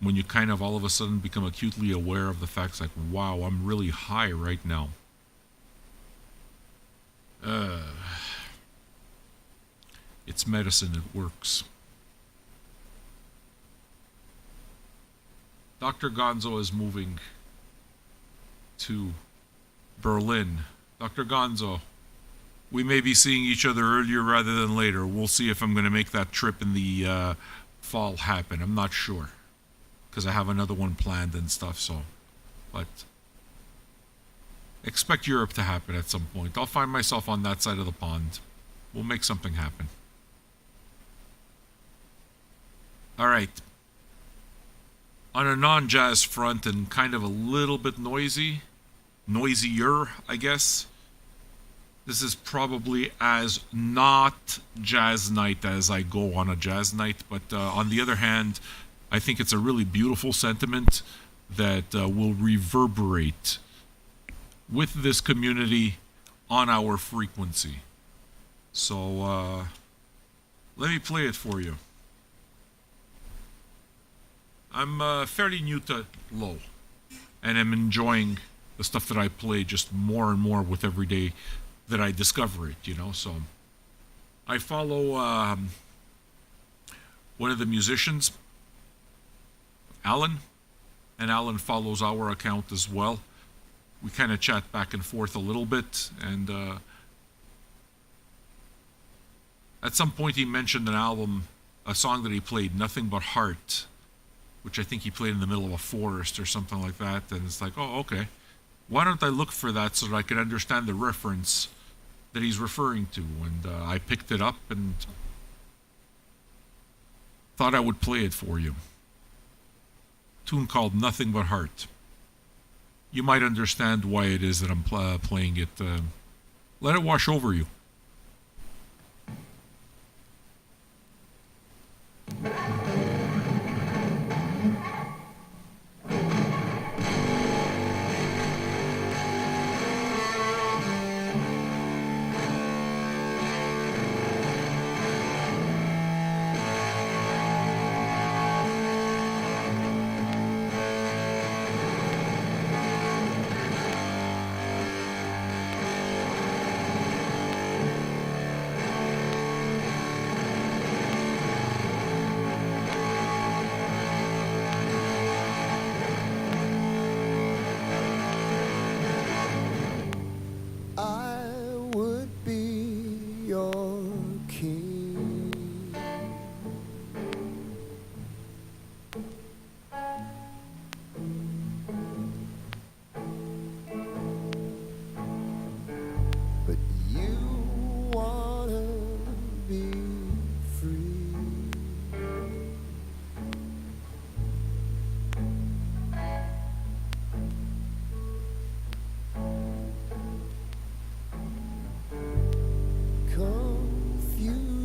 when you kind of all of a sudden become acutely aware of the facts like, wow, I'm really high right now. It's medicine, it works. Dr. Gonzo is moving to Berlin. Dr. Gonzo, we may be seeing each other earlier rather than later. We'll see if I'm going to make that trip in the fall happen. I'm not sure, because I have another one planned and stuff, so. But expect Europe to happen at some point. I'll find myself on that side of the pond. We'll make something happen. All right. On a non-jazz front and kind of a little bit noisier, I guess. This is probably as not jazz night as I go on a jazz night, but on the other hand, I think it's a really beautiful sentiment that will reverberate with this community on our frequency. So let me play it for you. I'm fairly new to low, and I'm enjoying the stuff that I play just more and more with every day that I discover it, you know. So I follow one of the musicians, Alan, and Alan follows our account as well. We kind of chat back and forth a little bit, and at some point he mentioned an album, a song that he played, Nothing But Heart, which I think he played in the middle of a forest or something like that, and it's like, oh, okay. Why don't I look for that so that I can understand the reference that he's referring to? And I picked it up and thought I would play it for you. A tune called Nothing But Heart. You might understand why it is that I'm playing it. Let it wash over you.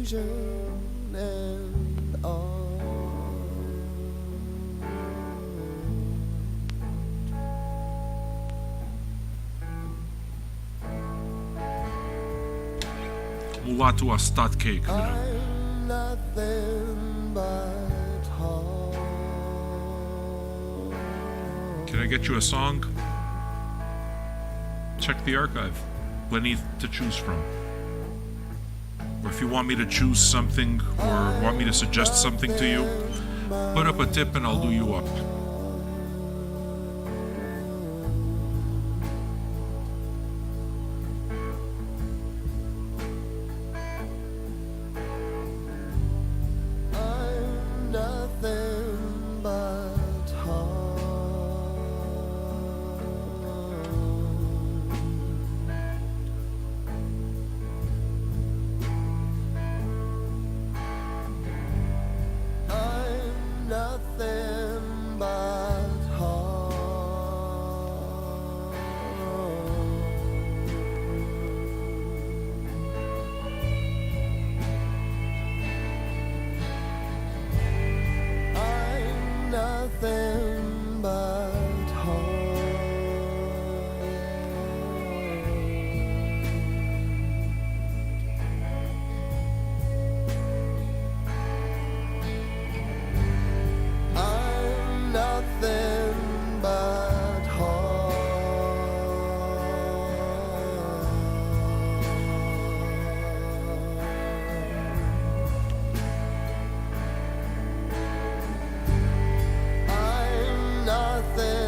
illusion and all. Mulatua stat cake. I'm nothing but heart. Can I get you a song? Check the archive. Plenty to choose from. Or if you want me to choose something or want me to suggest something to you, put up a tip and I'll do you up. I'm nothing but heart. I'm nothing but heart. I'm nothing but heart. I'm nothing but heart. I'm nothing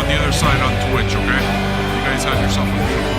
the other side on Twitch, okay? You guys have yourself a beautiful